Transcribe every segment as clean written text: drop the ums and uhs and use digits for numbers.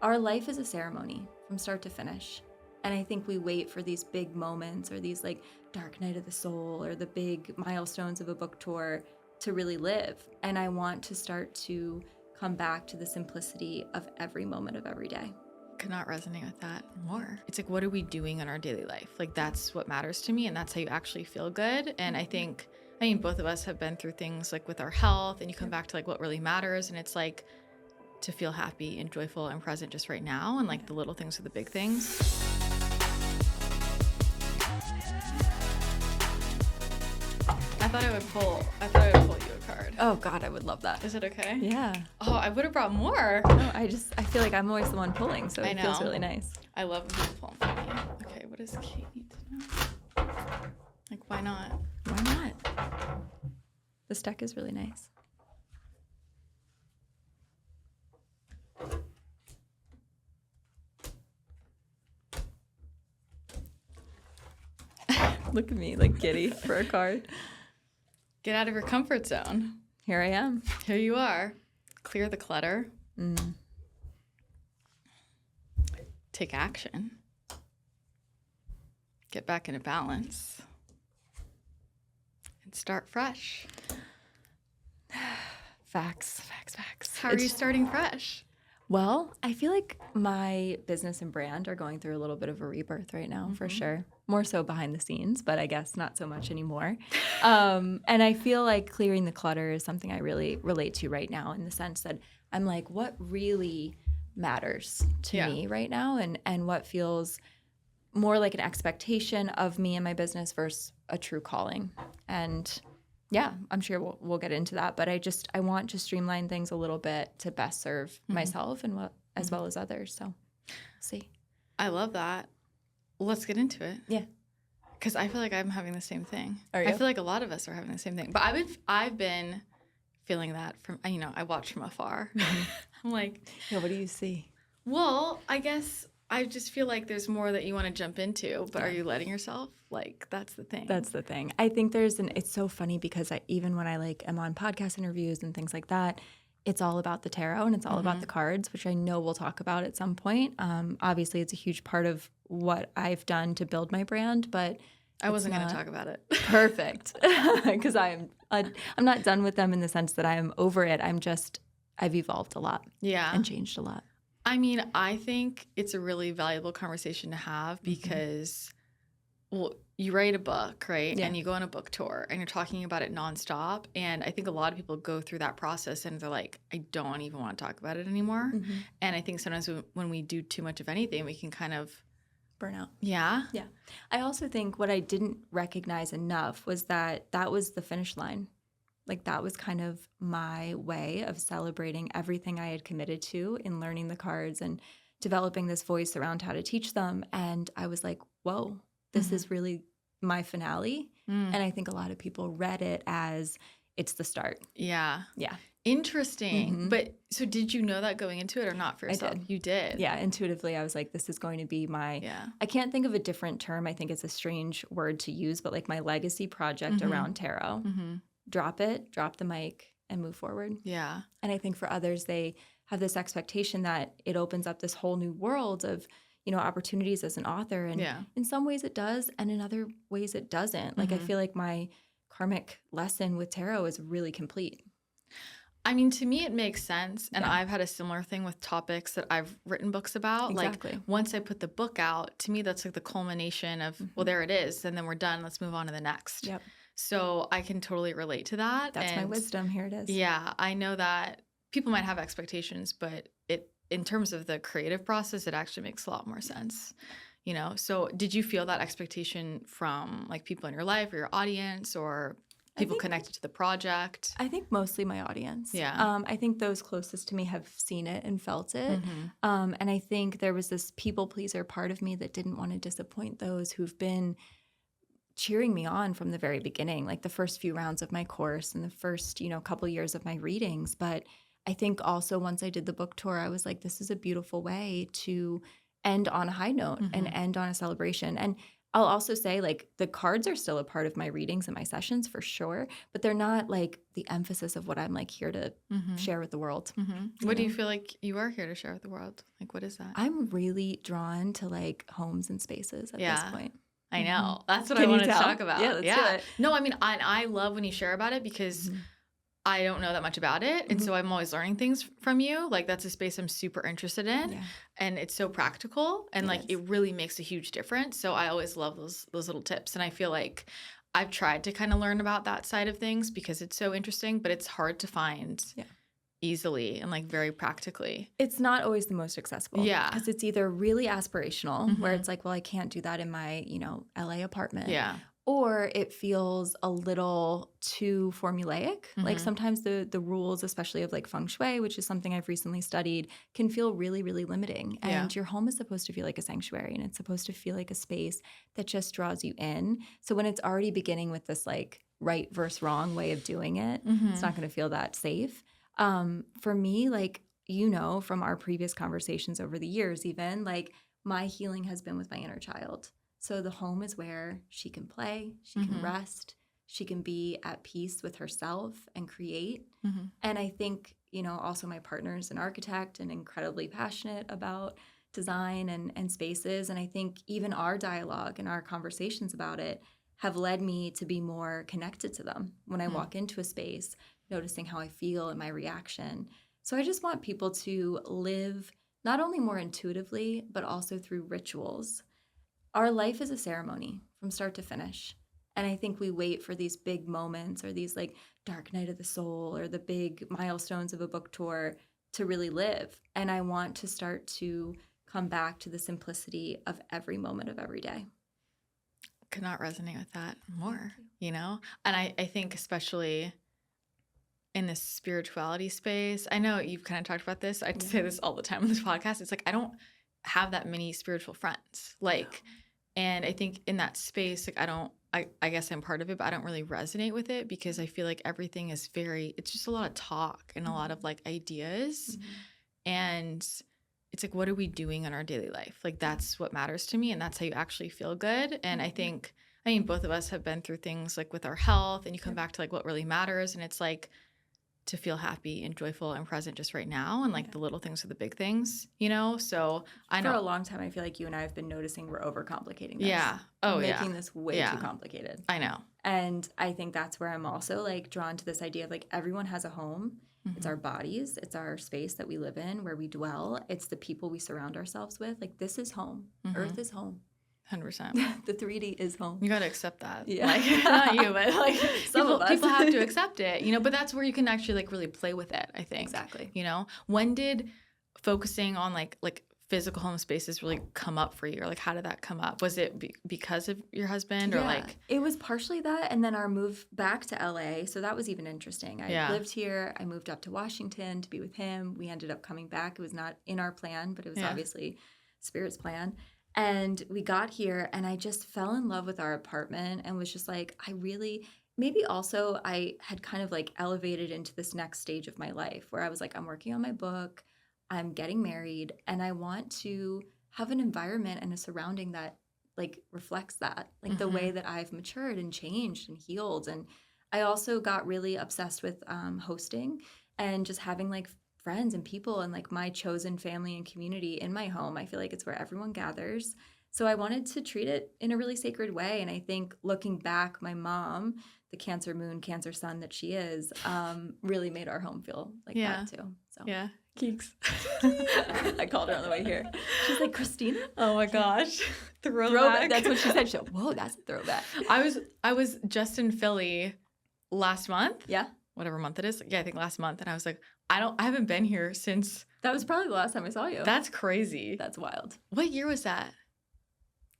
Our life is a ceremony from start to finish. And I think we wait for these big moments or these like dark night of the soul or the big milestones of a book tour to really live. And I want to start to come back to the simplicity of every moment of every day. Could not resonate with that more. It's like, what are we doing in our daily life? Like, that's what matters to me, and that's how you actually feel good. And I mean, both of us have been through things like with our health, and you come back to like what really matters, and it's like to feel happy and joyful and present just right now, and like the little things are the big things. I thought I would pull you a card. Oh God, I would love that. Is it okay? Yeah. Oh, I would have brought more. No, I feel like I'm always the one pulling, so it feels really nice. I love when people pull for me. Okay, what does Kate need to know? Like, why not? Why not? This deck is really nice. Look at me, like giddy for a card. Get out of your comfort zone. Here I am. Here you are. Clear the clutter. Take action. Get back into balance. And start fresh. Facts. How are you starting fresh? Well, I feel like my business and brand are going through a little bit of a rebirth right now, for sure. More so behind the scenes, but I guess not so much anymore. And I feel like clearing the clutter is something I really relate to right now, in the sense that I'm like, what really matters to me right now, and what feels more like an expectation of me and my business versus a true calling. And yeah, I'm sure we'll get into that, but I want to streamline things a little bit to best serve myself and as well as others. So, see. I love that. Let's get into it. Yeah. Because I feel like I'm having the same thing. Are you? I feel like a lot of us are having the same thing. But I've been feeling that from, I watch from afar. I'm like, yeah, what do you see? Well, I guess I just feel like there's more that you want to jump into, but are you letting yourself? Like, that's the thing. That's the thing. I think it's so funny because even when I am on podcast interviews and things like that, it's all about the tarot and it's all about the cards, which I know we'll talk about at some point. Obviously, it's a huge part of what I've done to build my brand, but I wasn't going to talk about it. Perfect. Because I'm not done with them in the sense that I am over it. I've evolved a lot. Yeah. And changed a lot. I mean, I think it's a really valuable conversation to have because, well, you write a book, right? Yeah. And you go on a book tour and you're talking about it nonstop. And I think a lot of people go through that process and they're like, I don't even want to talk about it anymore. And I think sometimes when we do too much of anything, we can kind of burn out. Yeah. Yeah. I also think what I didn't recognize enough was that was the finish line. Like, that was kind of my way of celebrating everything I had committed to in learning the cards and developing this voice around how to teach them. And I was like, whoa, this is really my finale. And I think a lot of people read it as it's the start. Yeah. Yeah. Interesting. But so did you know that going into it or not for yourself? I did. You did? Yeah. Intuitively, I was like, this is going to be my, I can't think of a different term. I think it's a strange word to use, but like my legacy project around tarot. Drop the mic, and move forward. Yeah. And I think for others, they have this expectation that it opens up this whole new world of, opportunities as an author. And in some ways it does, and in other ways it doesn't. Like, I feel like my karmic lesson with tarot is really complete. I mean, to me, it makes sense. And I've had a similar thing with topics that I've written books about. Exactly. Like, once I put the book out, to me, that's like the culmination of, well, there it is. And then we're done. Let's move on to the next. Yep. So I can totally relate to that. That's my wisdom. Here it is. Yeah. I know that people might have expectations, but in terms of the creative process, it actually makes a lot more sense. So did you feel that expectation from like people in your life or your audience or people connected to the project? I think mostly my audience. Yeah. I think those closest to me have seen it and felt it. And I think there was this people pleaser part of me that didn't want to disappoint those who've been cheering me on from the very beginning, like the first few rounds of my course and the first, couple years of my readings. But I think also once I did the book tour, I was like, this is a beautiful way to end on a high note and end on a celebration. And I'll also say, like, the cards are still a part of my readings and my sessions for sure, but they're not like the emphasis of what I'm like here to share with the world. What do you feel like you are here to share with the world? Like, what is that? I'm really drawn to like homes and spaces at this point. I know. That's what I Can you wanted to tell? talk about. Yeah, let's do it. No, I mean, I love when you share about it because I don't know that much about it. And so I'm always learning things from you. Like, that's a space I'm super interested in. Yeah. And it's so practical. And like, it really makes a huge difference. So I always love those little tips. And I feel like I've tried to kind of learn about that side of things because it's so interesting, but it's hard to find easily and like very practically. It's not always the most accessible. Yeah. Because it's either really aspirational, where it's like, well, I can't do that in my, LA apartment. Yeah. Or it feels a little too formulaic. Like sometimes the rules, especially of like Feng Shui, which is something I've recently studied, can feel really, really limiting. And your home is supposed to feel like a sanctuary, and it's supposed to feel like a space that just draws you in. So when it's already beginning with this like right versus wrong way of doing it, it's not going to feel that safe. For me, like, from our previous conversations over the years, even like my healing has been with my inner child. So the home is where she can play, she can rest, she can be at peace with herself and create. And I think, also my partner is an architect and incredibly passionate about design and spaces. And I think even our dialogue and our conversations about it have led me to be more connected to them when I walk into a space, noticing how I feel and my reaction. So I just want people to live not only more intuitively, but also through rituals. Our life is a ceremony from start to finish. And I think we wait for these big moments or these like dark night of the soul or the big milestones of a book tour to really live. And I want to start to come back to the simplicity of every moment of every day. Could not resonate with that more, And I think especially in this spirituality space, I know you've kind of talked about this. I say this all the time on this podcast. It's like, I don't have that many spiritual friends. And I think in that space, like, I guess I'm part of it, but I don't really resonate with it because I feel like everything is it's just a lot of talk and a lot of like ideas. And it's like, what are we doing in our daily life? Like, that's what matters to me. And that's how you actually feel good. And I mean, both of us have been through things like with our health, and you come back to like what really matters. And it's like, to feel happy and joyful and present just right now. And like the little things are the big things, So I know. For a long time, I feel like you and I have been noticing we're overcomplicating this. Yeah. Oh, making this way too complicated. I know. And I think that's where I'm also like drawn to this idea of like everyone has a home. It's our bodies. It's our space that we live in, where we dwell. It's the people we surround ourselves with. Like, this is home. Earth is home. 100%. The 3D is home. You got to accept that. Yeah. Like, not you, but like Some of us. People have to accept it, but that's where you can actually like really play with it, I think. Exactly. When did focusing on like physical home spaces really come up for you? Or like, how did that come up? Was it because of your husband or like? It was partially that. And then our move back to LA. So that was even interesting. I lived here. I moved up to Washington to be with him. We ended up coming back. It was not in our plan, but it was obviously Spirit's plan. And we got here and I just fell in love with our apartment and was just like, maybe also I had kind of like elevated into this next stage of my life where I was like, I'm working on my book, I'm getting married, and I want to have an environment and a surrounding that like reflects that, like the way that I've matured and changed and healed. And I also got really obsessed with hosting and just having like friends and people and like my chosen family and community in my home. I feel like it's where everyone gathers. So I wanted to treat it in a really sacred way. And I think looking back, my mom, the Cancer moon, Cancer sun that she is, really made our home feel like that too. So yeah. Geeks. I called her on the way here. She's like, Christina? Oh my gosh. Throwback. That's what she said. She said, whoa, that's a throwback. I was just in Philly last month. Yeah. Whatever month it is. Yeah, I think last month. And I was like, I haven't been here since. That was probably the last time I saw you. That's crazy. That's wild. What year was that?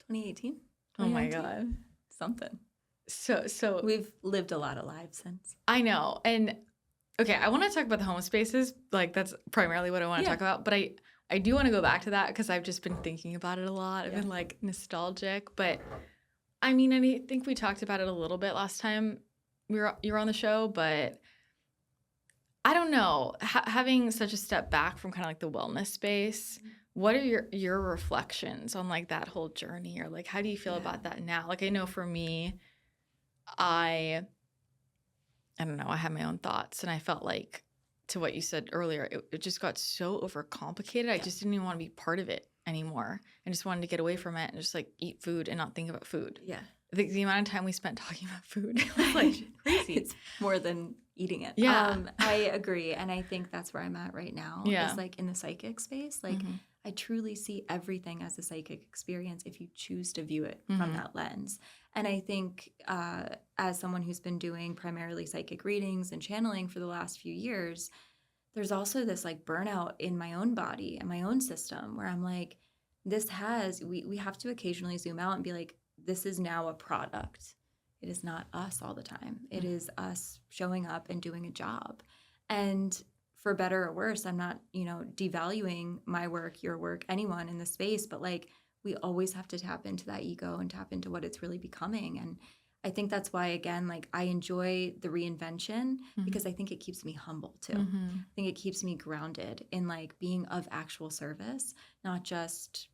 2018. Oh my God. Something. So we've lived a lot of lives since. I know. And okay, I want to talk about the home spaces. Like, that's primarily what I want to talk about. But I do want to go back to that because I've just been thinking about it a lot. I've been like nostalgic. But I mean, I think we talked about it a little bit last time you were on the show, but I don't know. Having such a step back from kind of like the wellness space what are your reflections on like that whole journey, or like how do you feel about that now? Like I know for me, I don't know, I had my own thoughts, and I felt like, to what you said earlier, it just got so overcomplicated. I just didn't even want to be part of it anymore. I just wanted to get away from it and just like eat food and not think about food. Yeah. The amount of time we spent talking about food was like crazy. It's more than eating it. Yeah. I agree. And I think that's where I'm at right now. Yeah. Is like in the psychic space. Like I truly see everything as a psychic experience if you choose to view it from that lens. And I think as someone who's been doing primarily psychic readings and channeling for the last few years, there's also this like burnout in my own body and my own system where I'm like, we have to occasionally zoom out and be like, this is now a product. It is not us all the time. It is us showing up and doing a job. And for better or worse, I'm not, devaluing my work, your work, anyone in the space, but like we always have to tap into that ego and tap into what it's really becoming. And I think that's why, again, like I enjoy the reinvention because I think it keeps me humble too. I think it keeps me grounded in like being of actual service, not just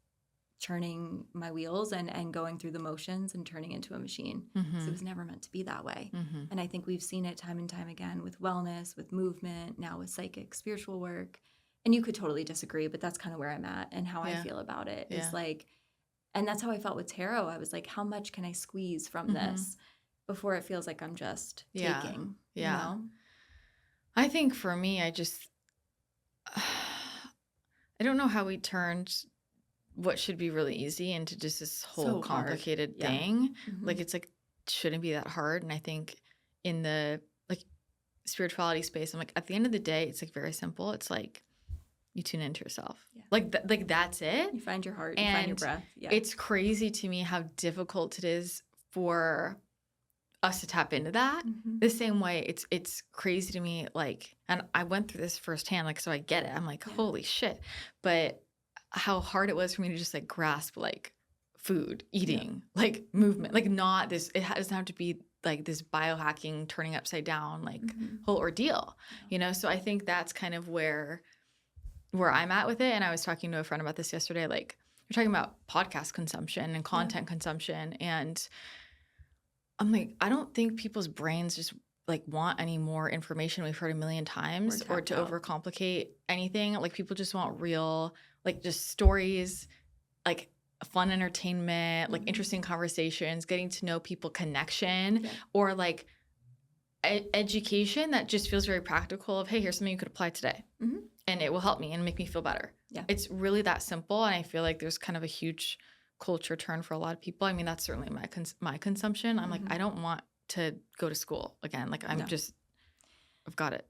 churning my wheels and going through the motions and turning into a machine. So it was never meant to be that way. And I think we've seen it time and time again with wellness, with movement, now with psychic, spiritual work. And you could totally disagree, but that's kind of where I'm at and how I feel about it is like, and that's how I felt with tarot. I was like, how much can I squeeze from this before it feels like I'm just taking, you know? I think for me, I don't know how we turned what should be really easy into just this whole complicated thing. Like it's like shouldn't be that hard. And I think in the like spirituality space, I'm like, at the end of the day, it's like very simple. It's like you tune into yourself. Like that's it. You find your heart, and you find your breath. It's crazy to me how difficult it is for us to tap into that. The same way it's crazy to me, like, and I went through this firsthand, like, so I get it. I'm like, holy shit. But how hard it was for me to just like grasp like food, eating, like movement, like not this, it doesn't have to be like this biohacking, turning upside down, like whole ordeal, So I think that's kind of where I'm at with it. And I was talking to a friend about this yesterday, like we're talking about podcast consumption and content consumption. And I'm like, I don't think people's brains just like want any more information we've heard a million times or to overcomplicate anything. Like people just want real, like just stories, like fun entertainment, like interesting conversations, getting to know people, connection, or like education that just feels very practical of, hey, here's something you could apply today and it will help me and make me feel better. It's really that simple. And I feel like there's kind of a huge culture turn for a lot of people. I mean, that's certainly my consumption. I'm like, I don't want to go to school again. Like I've got it.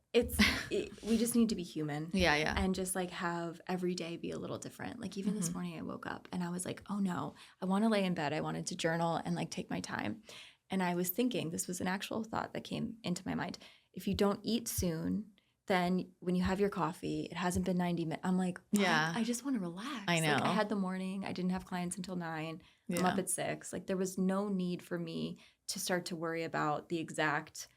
We just need to be human. Yeah. And just like have every day be a little different. Like even this morning I woke up and I was like, oh no, I want to lay in bed. I wanted to journal and like take my time. And I was thinking, this was an actual thought that came into my mind. If you don't eat soon, then when you have your coffee, it hasn't been 90 minutes. I'm like, what? I just want to relax. I know. Like I had the morning. I didn't have clients until 9. I'm up at 6. Like there was no need for me to start to worry about the exact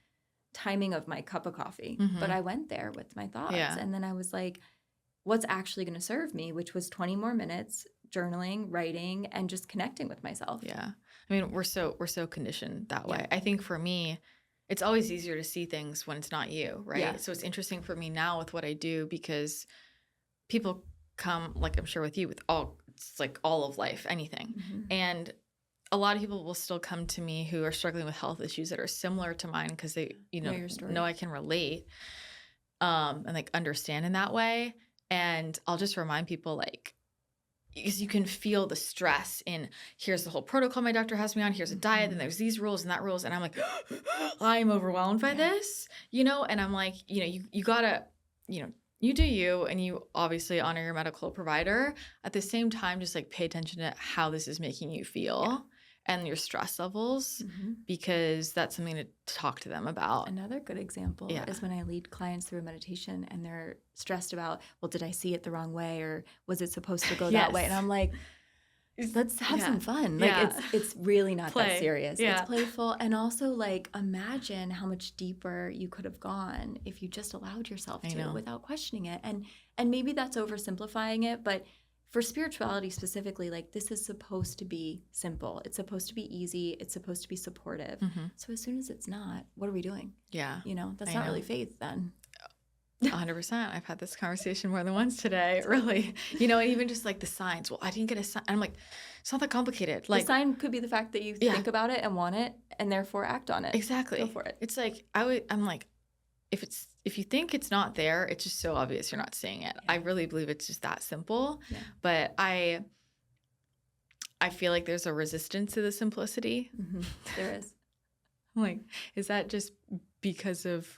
timing of my cup of coffee. But I went there with my thoughts. And then I was like, what's actually going to serve me? Which was 20 more minutes journaling, writing, and just connecting with myself. Yeah. I mean, we're so conditioned that way. I think for me, it's always easier to see things when it's not you, right? Yeah. So it's interesting for me now with what I do because people come, like I'm sure with you, with all of life, anything. And a lot of people will still come to me who are struggling with health issues that are similar to mine because they, know I can relate and like understand in that way. And I'll just remind people like, because you can feel the stress in here's the whole protocol my doctor has me on, here's a diet, and there's these rules and that rules. And I'm like, I'm overwhelmed by this, and I'm like, you gotta, you do you, and you obviously honor your medical provider. At the same time, just like pay attention to how this is making you feel and your stress levels, because that's something to talk to them about. Another good example is when I lead clients through a meditation and they're stressed about, well, did I see it the wrong way or was it supposed to go that way? And I'm like, let's have some fun. Like it's really not that serious. It's playful. And also like imagine how much deeper you could have gone if you just allowed yourself to without questioning it. And maybe that's oversimplifying it, but for spirituality specifically, like this is supposed to be simple. It's supposed to be easy. It's supposed to be supportive. So as soon as it's not, what are we doing? Yeah. That's not really faith then. 100%. I've had this conversation more than once today, really. And even just like the signs. Well, I didn't get a sign. And I'm like, it's not that complicated. Like, the sign could be the fact that you think about it and want it and therefore act on it. Exactly. Go for it. It's like, I'm like, if you think it's not there, it's just so obvious you're not seeing it. I really believe it's just that simple. Yeah. But I feel like there's a resistance to the simplicity. There is. I'm like, is that just because of,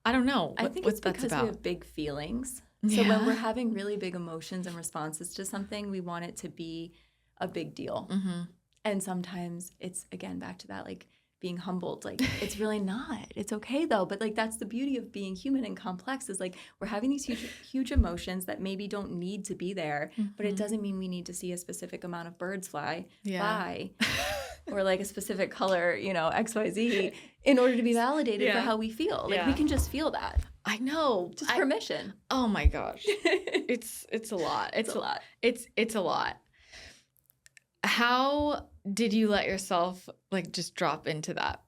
I don't know. I think it's because we have big feelings. So when we're having really big emotions and responses to something, we want it to be a big deal. And sometimes it's, again, back to that, like being humbled. Like, it's really not. It's okay, though. But, like, that's the beauty of being human and complex is, like, we're having these huge emotions that maybe don't need to be there, but it doesn't mean we need to see a specific amount of birds fly by or, like, a specific color, XYZ in order to be validated for how we feel. Like, we can just feel that. I know. Just permission. Oh, my gosh. It's a lot. It's a lot. It's a lot. How did you let yourself like just drop into that?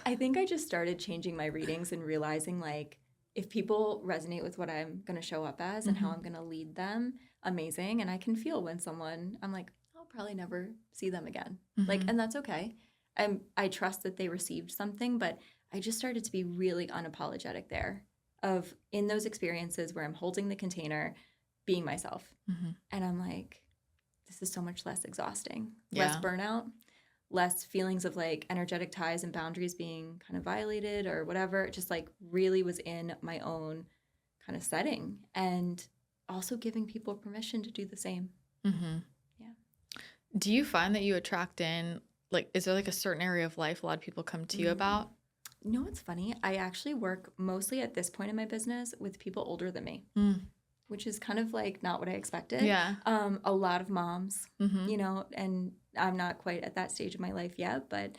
I think I just started changing my readings and realizing like if people resonate with what I'm going to show up as and how I'm going to lead them, amazing. And I can feel when I'm like, I'll probably never see them again. Like, and that's okay. I trust that they received something, but I just started to be really unapologetic there of in those experiences where I'm holding the container, being myself. And I'm like, this is so much less exhausting, less burnout, less feelings of like energetic ties and boundaries being kind of violated or whatever. It just like really was in my own kind of setting and also giving people permission to do the same. Do you find that you attract in, like, is there like a certain area of life a lot of people come to you about? You know what's funny? I actually work mostly at this point in my business with people older than me. Which is kind of like not what I expected. A lot of moms, and I'm not quite at that stage of my life yet, but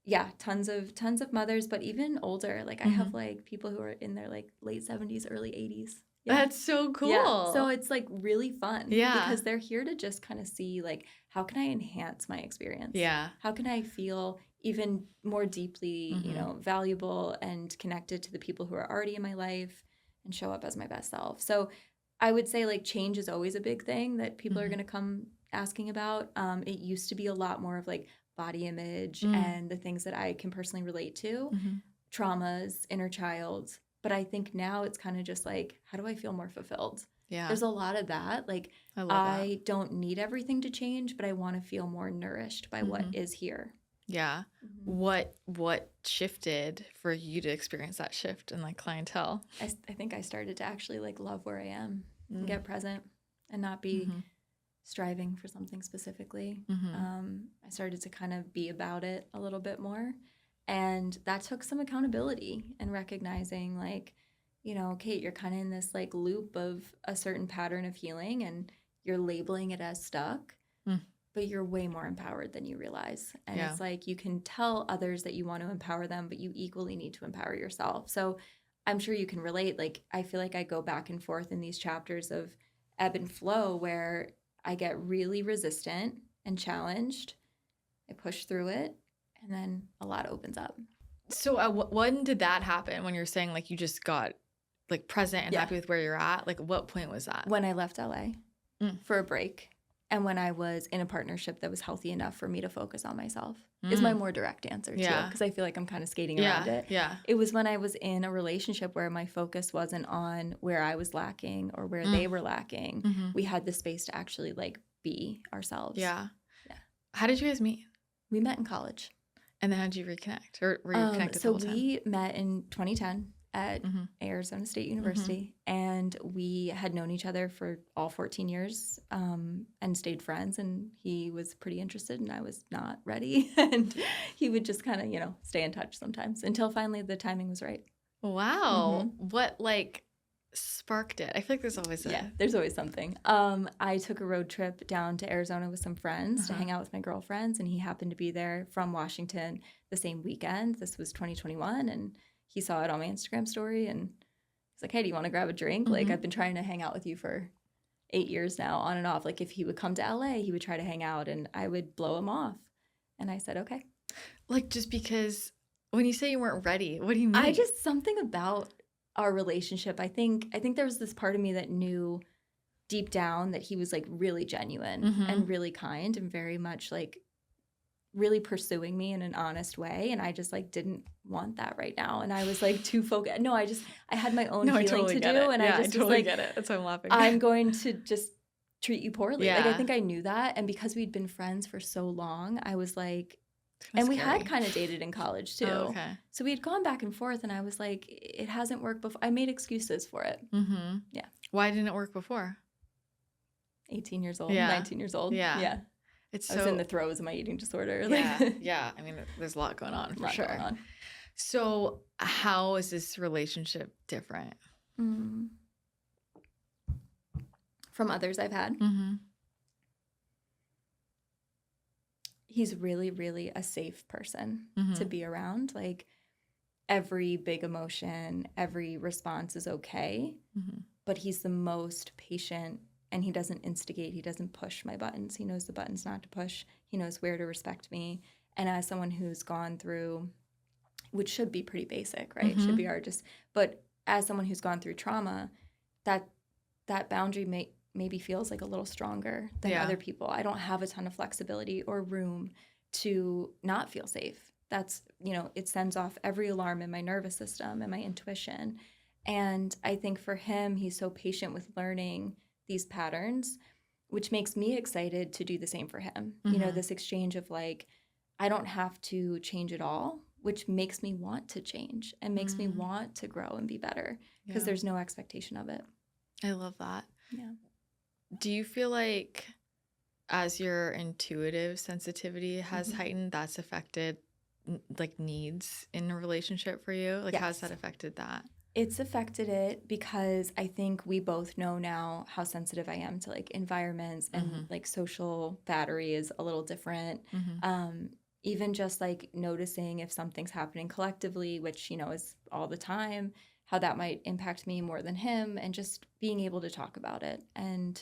yeah, tons of mothers, but even older. Like I have like people who are in their like late 70s, early 80s. That's so cool. Yeah. So it's like really fun because they're here to just kind of see like, how can I enhance my experience? How can I feel even more deeply, valuable and connected to the people who are already in my life and show up as my best self. So I would say like change is always a big thing that people are going to come asking about. It used to be a lot more of like body image and the things that I can personally relate to, traumas, inner child. But I think now it's kind of just like, how do I feel more fulfilled? There's a lot of that. Like I don't need everything to change, but I want to feel more nourished by what is here. What shifted for you to experience that shift in like clientele? I think I started to actually like love where I am and get present and not be striving for something specifically. I started to kind of be about it a little bit more. And that took some accountability and recognizing like, Kate, you're kind of in this like loop of a certain pattern of healing and you're labeling it as stuck. But you're way more empowered than you realize. And it's like you can tell others that you want to empower them, but you equally need to empower yourself. So I'm sure you can relate. Like I feel like I go back and forth in these chapters of ebb and flow where I get really resistant and challenged. I push through it and then a lot opens up. So when did that happen when you're saying like you just got like present and happy with where you're at? Like what point was that? When I left LA for a break. And when I was in a partnership that was healthy enough for me to focus on myself is my more direct answer too. Because I feel like I'm kind of skating around it. It was when I was in a relationship where my focus wasn't on where I was lacking or where they were lacking. We had the space to actually like be ourselves. How did you guys meet? We met in college. And then how did you reconnect? Or were you connected the whole time? So we met in 2010. At Arizona State University, and we had known each other for all 14 years and stayed friends, and he was pretty interested and I was not ready, and he would just kind of, stay in touch sometimes until finally the timing was right. Wow. What, like, sparked it? I feel like there's always something. I took a road trip down to Arizona with some friends to hang out with my girlfriends, and he happened to be there from Washington the same weekend. This was 2021, and he saw it on my Instagram story and he's like, hey, do you want to grab a drink? Like, I've been trying to hang out with you for 8 years now, on and off. Like if he would come to LA, he would try to hang out and I would blow him off. And I said, okay. Like just because when you say you weren't ready, what do you mean? Something about our relationship. I think there was this part of me that knew deep down that he was like really genuine and really kind and very much like really pursuing me in an honest way, and I just like didn't want that right now, and I was like too focused. No, I had my own healing to do, and I just was like, get it. That's why I'm laughing. I'm going to just treat you poorly. Yeah. Like I think I knew that, and because we'd been friends for so long, I was like, and we had kind of dated in college too. Oh, okay. So we had gone back and forth, and I was like, it hasn't worked before. I made excuses for it. Yeah. Why didn't it work before? 18 years old, Yeah. 19 years old. Yeah. Yeah. I was in the throes of my eating disorder. Yeah. I mean, there's a lot going on for sure. Going on. So how is this relationship different? From others I've had? He's really, really a safe person to be around. Like every big emotion, every response is okay, but he's the most patient. And he doesn't instigate. He doesn't push my buttons. He knows the buttons not to push. He knows where to respect me. And as someone who's gone through, which should be pretty basic, right? Should be but as someone who's gone through trauma, that boundary maybe feels like a little stronger than other people. I don't have a ton of flexibility or room to not feel safe. That's, it sends off every alarm in my nervous system and my intuition. And I think for him, he's so patient with learning these patterns, which makes me excited to do the same for him. This exchange of like, I don't have to change it all, which makes me want to change and makes me want to grow and be better because there's no expectation of it. I love that. Yeah. Do you feel like as your intuitive sensitivity has heightened, that's affected like needs in a relationship for you? Like how's that affected that? It's affected it because I think we both know now how sensitive I am to like environments and like social battery is a little different. Even just like noticing if something's happening collectively, which, is all the time, how that might impact me more than him, and just being able to talk about it. And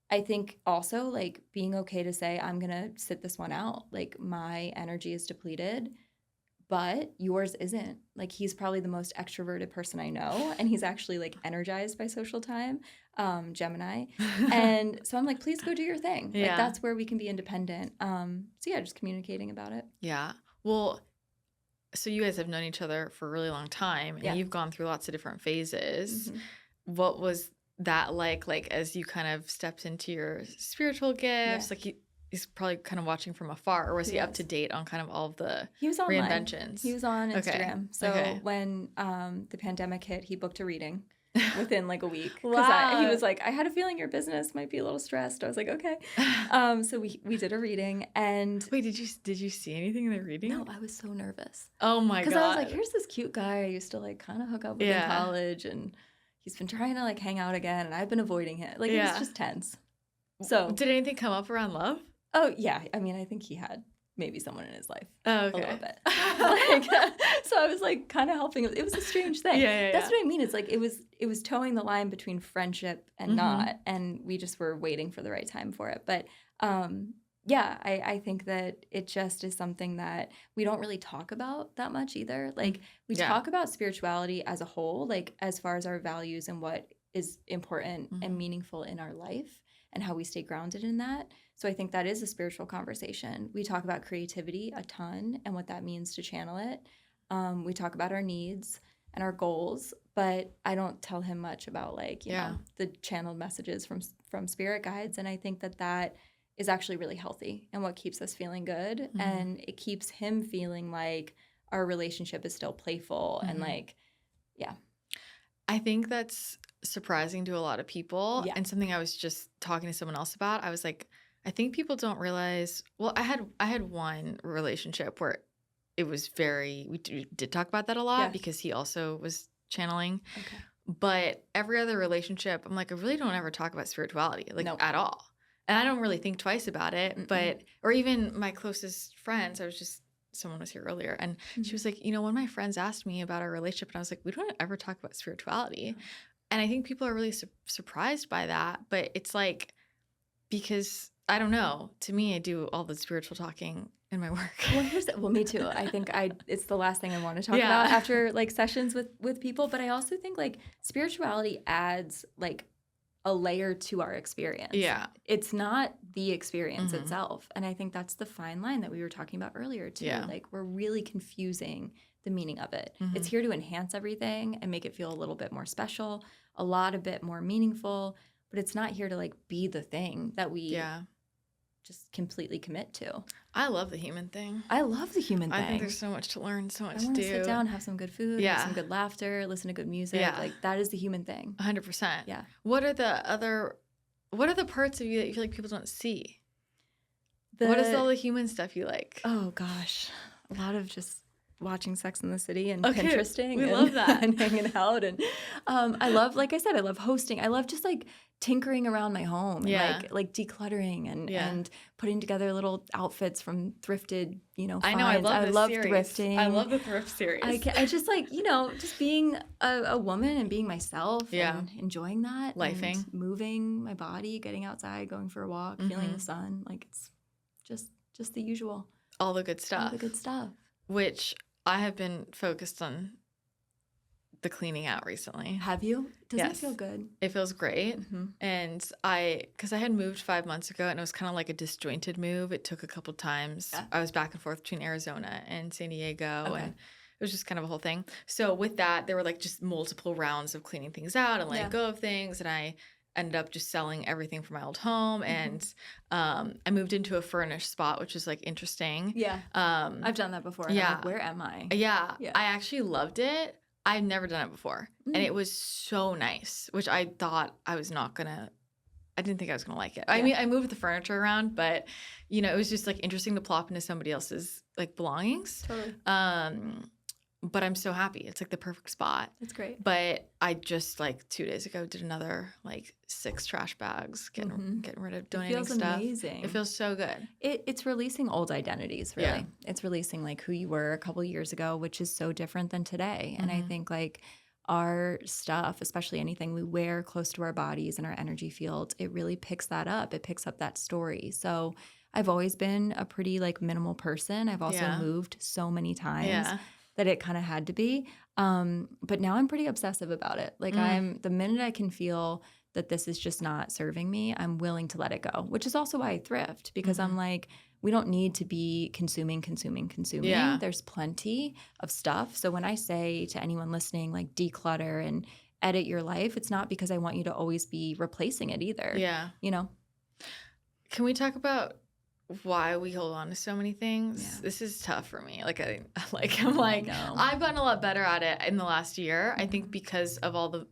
I think also like being okay to say, I'm going to sit this one out. Like my energy is depleted, but yours isn't. Like he's probably the most extroverted person I know, and he's actually like energized by social time, Gemini. And so I'm like, please go do your thing. Yeah. Like that's where we can be independent. So yeah, just communicating about it. Yeah. Well, so you guys have known each other for a really long time, and you've gone through lots of different phases. What was that like as you kind of stepped into your spiritual gifts? Like he's probably kind of watching from afar, or was he up to date on kind of all of the reinventions? He was on Instagram. So when the pandemic hit, he booked a reading within like a week. Because he was like, I had a feeling your business might be a little stressed. I was like, okay. So we did a reading, and wait, did you see anything in the reading? No, I was so nervous. Oh my god! Because I was like, here's this cute guy I used to like kind of hook up with in college, and he's been trying to like hang out again, and I've been avoiding him. Like it was just tense. So did anything come up around love? Oh yeah, I mean, I think he had maybe someone in his life a little bit. So I was like kind of helping him. It was a strange thing. That's what I mean. It's like it was towing the line between friendship and not, and we just were waiting for the right time for it. But I think that it just is something that we don't really talk about that much either. Like we talk about spirituality as a whole, like as far as our values and what is important and meaningful in our life and how we stay grounded in that. So I think that is a spiritual conversation. We talk about creativity a ton and what that means to channel it. We talk about our needs and our goals, but I don't tell him much about like, you know, the channeled messages from spirit guides. And I think that is actually really healthy and what keeps us feeling good. And it keeps him feeling like our relationship is still playful and like, I think that's surprising to a lot of people. And something I was just talking to someone else about. I was like, I think people don't realize, well, I had one relationship where it was we did talk about that a lot because he also was channeling. Okay. But every other relationship, I'm like, I really don't ever talk about spirituality, like at all. And I don't really think twice about it. But, or even my closest friends, someone was here earlier, and she was like, one of my friends asked me about our relationship, and I was like, we don't ever talk about spirituality. And I think people are really surprised by that. But it's like, because I don't know, to me, I do all the spiritual talking in my work. Well, me too. I think it's the last thing I want to talk about after like sessions with people. But I also think like spirituality adds like a layer to our experience. Yeah. It's not the experience itself. And I think that's the fine line that we were talking about earlier too. Yeah. Like we're really confusing the meaning of it. It's here to enhance everything and make it feel a little bit more special, a bit more meaningful, but it's not here to like be the thing that we just completely commit to. I love the human thing. I love the human thing. I think there's so much to learn, so much to do. I want to sit down, have some good food, have some good laughter, listen to good music. Yeah. Like that is the human thing. 100%. Yeah. What are the parts of you that you feel like people don't see? What is all the human stuff you like? Oh gosh. A lot of just watching Sex in the City and Pinteresting. We love that. And hanging out. And I love, like I said, I love hosting. I love just like tinkering around my home and like decluttering and putting together little outfits from thrifted, finds. I know, I love thrifting. I love the thrift series. I just like, just being a woman and being myself and enjoying that. Lifing. And moving my body, getting outside, going for a walk, feeling the sun. Like it's just the usual. All the good stuff. All the good stuff. Which I have been focused on the cleaning out recently. Have you? Does it feel good? It feels great. And because I had moved 5 months ago and it was kind of like a disjointed move. It took a couple times. Yeah. I was back and forth between Arizona and San Diego and it was just kind of a whole thing. So with that, there were like just multiple rounds of cleaning things out and letting go of things. And I ended up just selling everything from my old home. And I moved into a furnished spot, which is like interesting. Yeah. I've done that before. And I'm like, where am I? Yeah. I actually loved it. I've never done it before. And it was so nice, which I thought I didn't think I was going to like it. Yeah. I mean, I moved the furniture around, but it was just like interesting to plop into somebody else's like belongings. Totally. But I'm so happy. It's like the perfect spot. It's great. But I just like 2 days ago did another like 6 trash bags, getting rid of donating stuff. It feels amazing. It feels so good. It's releasing old identities, really. Yeah. It's releasing like who you were a couple years ago, which is so different than today. And I think like our stuff, especially anything we wear close to our bodies and our energy field, it really picks that up. It picks up that story. So I've always been a pretty like minimal person. I've also moved so many times. That it kind of had to be. But now I'm pretty obsessive about it. Like the minute I can feel that this is just not serving me, I'm willing to let it go, which is also why I thrift because I'm like, we don't need to be consuming. Yeah. There's plenty of stuff. So when I say to anyone listening, like declutter and edit your life, it's not because I want you to always be replacing it either. Yeah. Can we talk about why we hold on to so many things? Yeah. This is tough for me. I've gotten a lot better at it in the last year. I think because of all the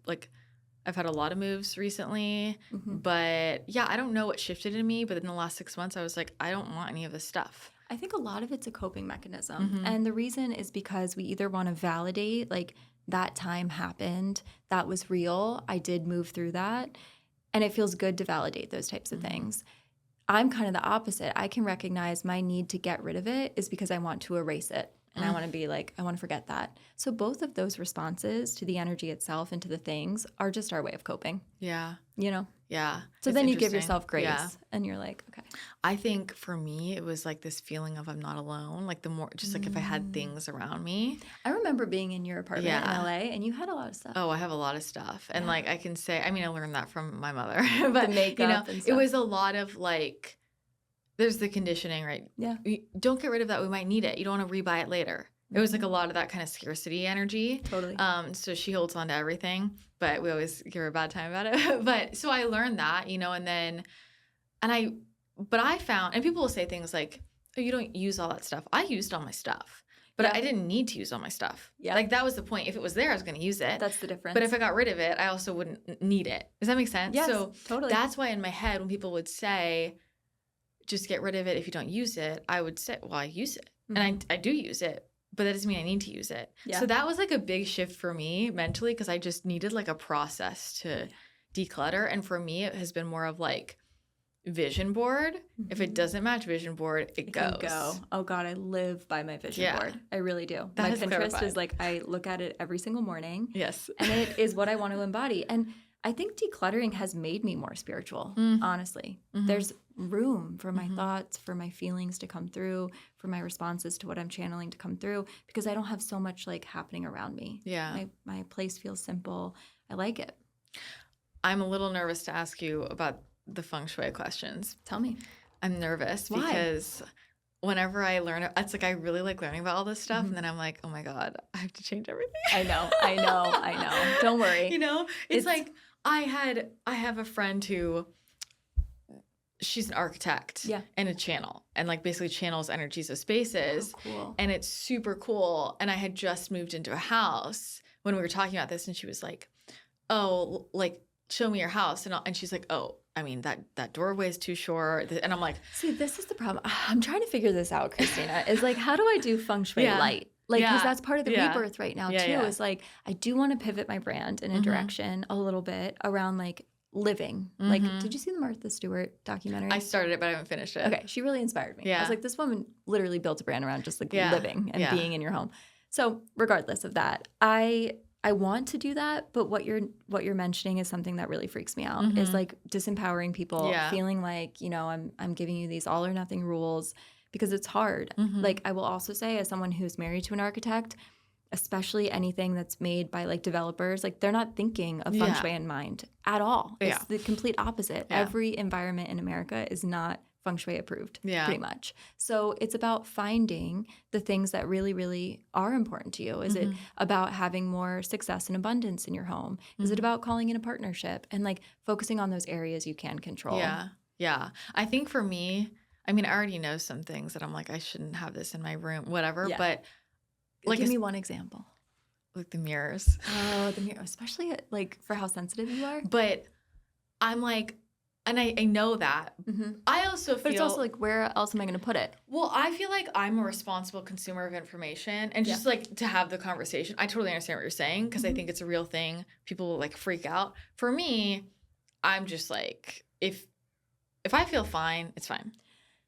I've had a lot of moves recently, but I don't know what shifted in me. But in the last 6 months, I was like, I don't want any of this stuff. I think a lot of it's a coping mechanism, and the reason is because we either want to validate like that time happened, that was real, I did move through that, and it feels good to validate those types of things. I'm kind of the opposite. I can recognize my need to get rid of it is because I want to erase it. And I want to be like, I want to forget that. So both of those responses to the energy itself and to the things are just our way of coping. Yeah. Yeah. So then you give yourself grace and you're like, okay. I think for me, it was like this feeling of I'm not alone. Like the more, just like if I had things around me. I remember being in your apartment in LA and you had a lot of stuff. Oh, I have a lot of stuff. And like I can say, I mean, I learned that from my mother. But the makeup and stuff. It was a lot of like, there's the conditioning, right? Yeah. Don't get rid of that. We might need it. You don't want to rebuy it later. It was like a lot of that kind of scarcity energy. Totally. So she holds on to everything, but we always give her a bad time about it. But so I learned that, but I found, and people will say things like, oh, you don't use all that stuff. I used all my stuff, but I didn't need to use all my stuff. Yeah. Like that was the point. If it was there, I was going to use it. That's the difference. But if I got rid of it, I also wouldn't need it. Does that make sense? Yes, so totally. That's why in my head, when people would say, just get rid of it if you don't use it, I would say, well, I use it. And I do use it. But that doesn't mean I need to use it. Yeah. So that was like a big shift for me mentally because I just needed like a process to declutter. And for me, it has been more of like vision board. If it doesn't match vision board, it goes. Can go. Oh God, I live by my vision board. I really do. That my is Pinterest clarified. is like, I look at it every single morning. Yes. And it is what I want to embody. And I think decluttering has made me more spiritual, honestly. There's room for my thoughts, for my feelings to come through, for my responses to what I'm channeling to come through, because I don't have so much like happening around me. Yeah. My place feels simple. I like it. I'm a little nervous to ask you about the Feng Shui questions. Tell me. I'm nervous Why? because whenever I learn it, it's like I really like learning about all this stuff. And then I'm like, oh my God, I have to change everything. I know. Don't worry. You know, it's like I have a friend who she's an architect and a channel and like basically channels energies of spaces. Oh, cool. And it's super cool. And I had just moved into a house when we were talking about this and she was like, oh, like show me your house. And she's like, oh, I mean, that doorway is too short. And I'm like, see, this is the problem. I'm trying to figure this out, Christina, is like, how do I do Feng Shui light? Like, because that's part of the rebirth right now too, is like, I do want to pivot my brand in a direction a little bit around like living. Like, did you see the Martha Stewart documentary? I started it, but I haven't finished it. Okay. She really inspired me. I was like, this woman literally built a brand around just like living and being in your home. So regardless of that, I want to do that, but what you're mentioning is something that really freaks me out. Is like disempowering people, feeling like, you know, I'm giving you these all or nothing rules because it's hard. Like I will also say, as someone who's married to an architect, especially anything that's made by like developers, like they're not thinking of Feng Shui in mind at all. It's the complete opposite. Every environment in America is not Feng Shui approved, pretty much. So it's about finding the things that really, really are important to you. Is it about having more success and abundance in your home? Is it about calling in a partnership and like focusing on those areas you can control? Yeah. I think for me, I mean, I already know some things that I'm like, I shouldn't have this in my room, whatever. But like, give me one example. Like the mirrors. Oh, the mirror, especially like for how sensitive you are. But I'm like, and I know that. I also feel... But it's also like, where else am I going to put it? Well, I feel like I'm a responsible consumer of information. And just like to have the conversation. I totally understand what you're saying because I think it's a real thing. People will like freak out. For me, I'm just like, if I feel fine, it's fine.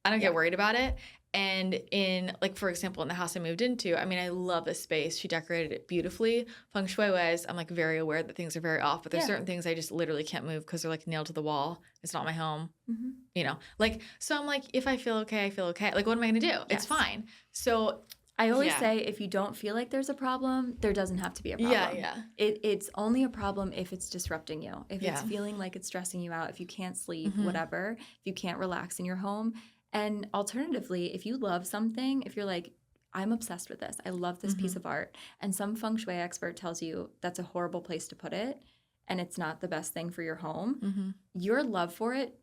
I don't get worried about it. And in, like, for example, in the house I moved into, I mean, I love this space. She decorated it beautifully. Feng Shui-wise, I'm, like, very aware that things are very off. But there's certain things I just literally can't move because they're, like, nailed to the wall. It's not my home. You know? Like, so I'm like, if I feel okay, I feel okay. Like, what am I going to do? It's fine. So I always say, if you don't feel like there's a problem, there doesn't have to be a problem. It's only a problem if it's disrupting you. If it's feeling like it's stressing you out, if you can't sleep, whatever, if you can't relax in your home. And alternatively, if you love something, if you're like, I'm obsessed with this, I love this piece of art, and some Feng Shui expert tells you that's a horrible place to put it and it's not the best thing for your home, your love for it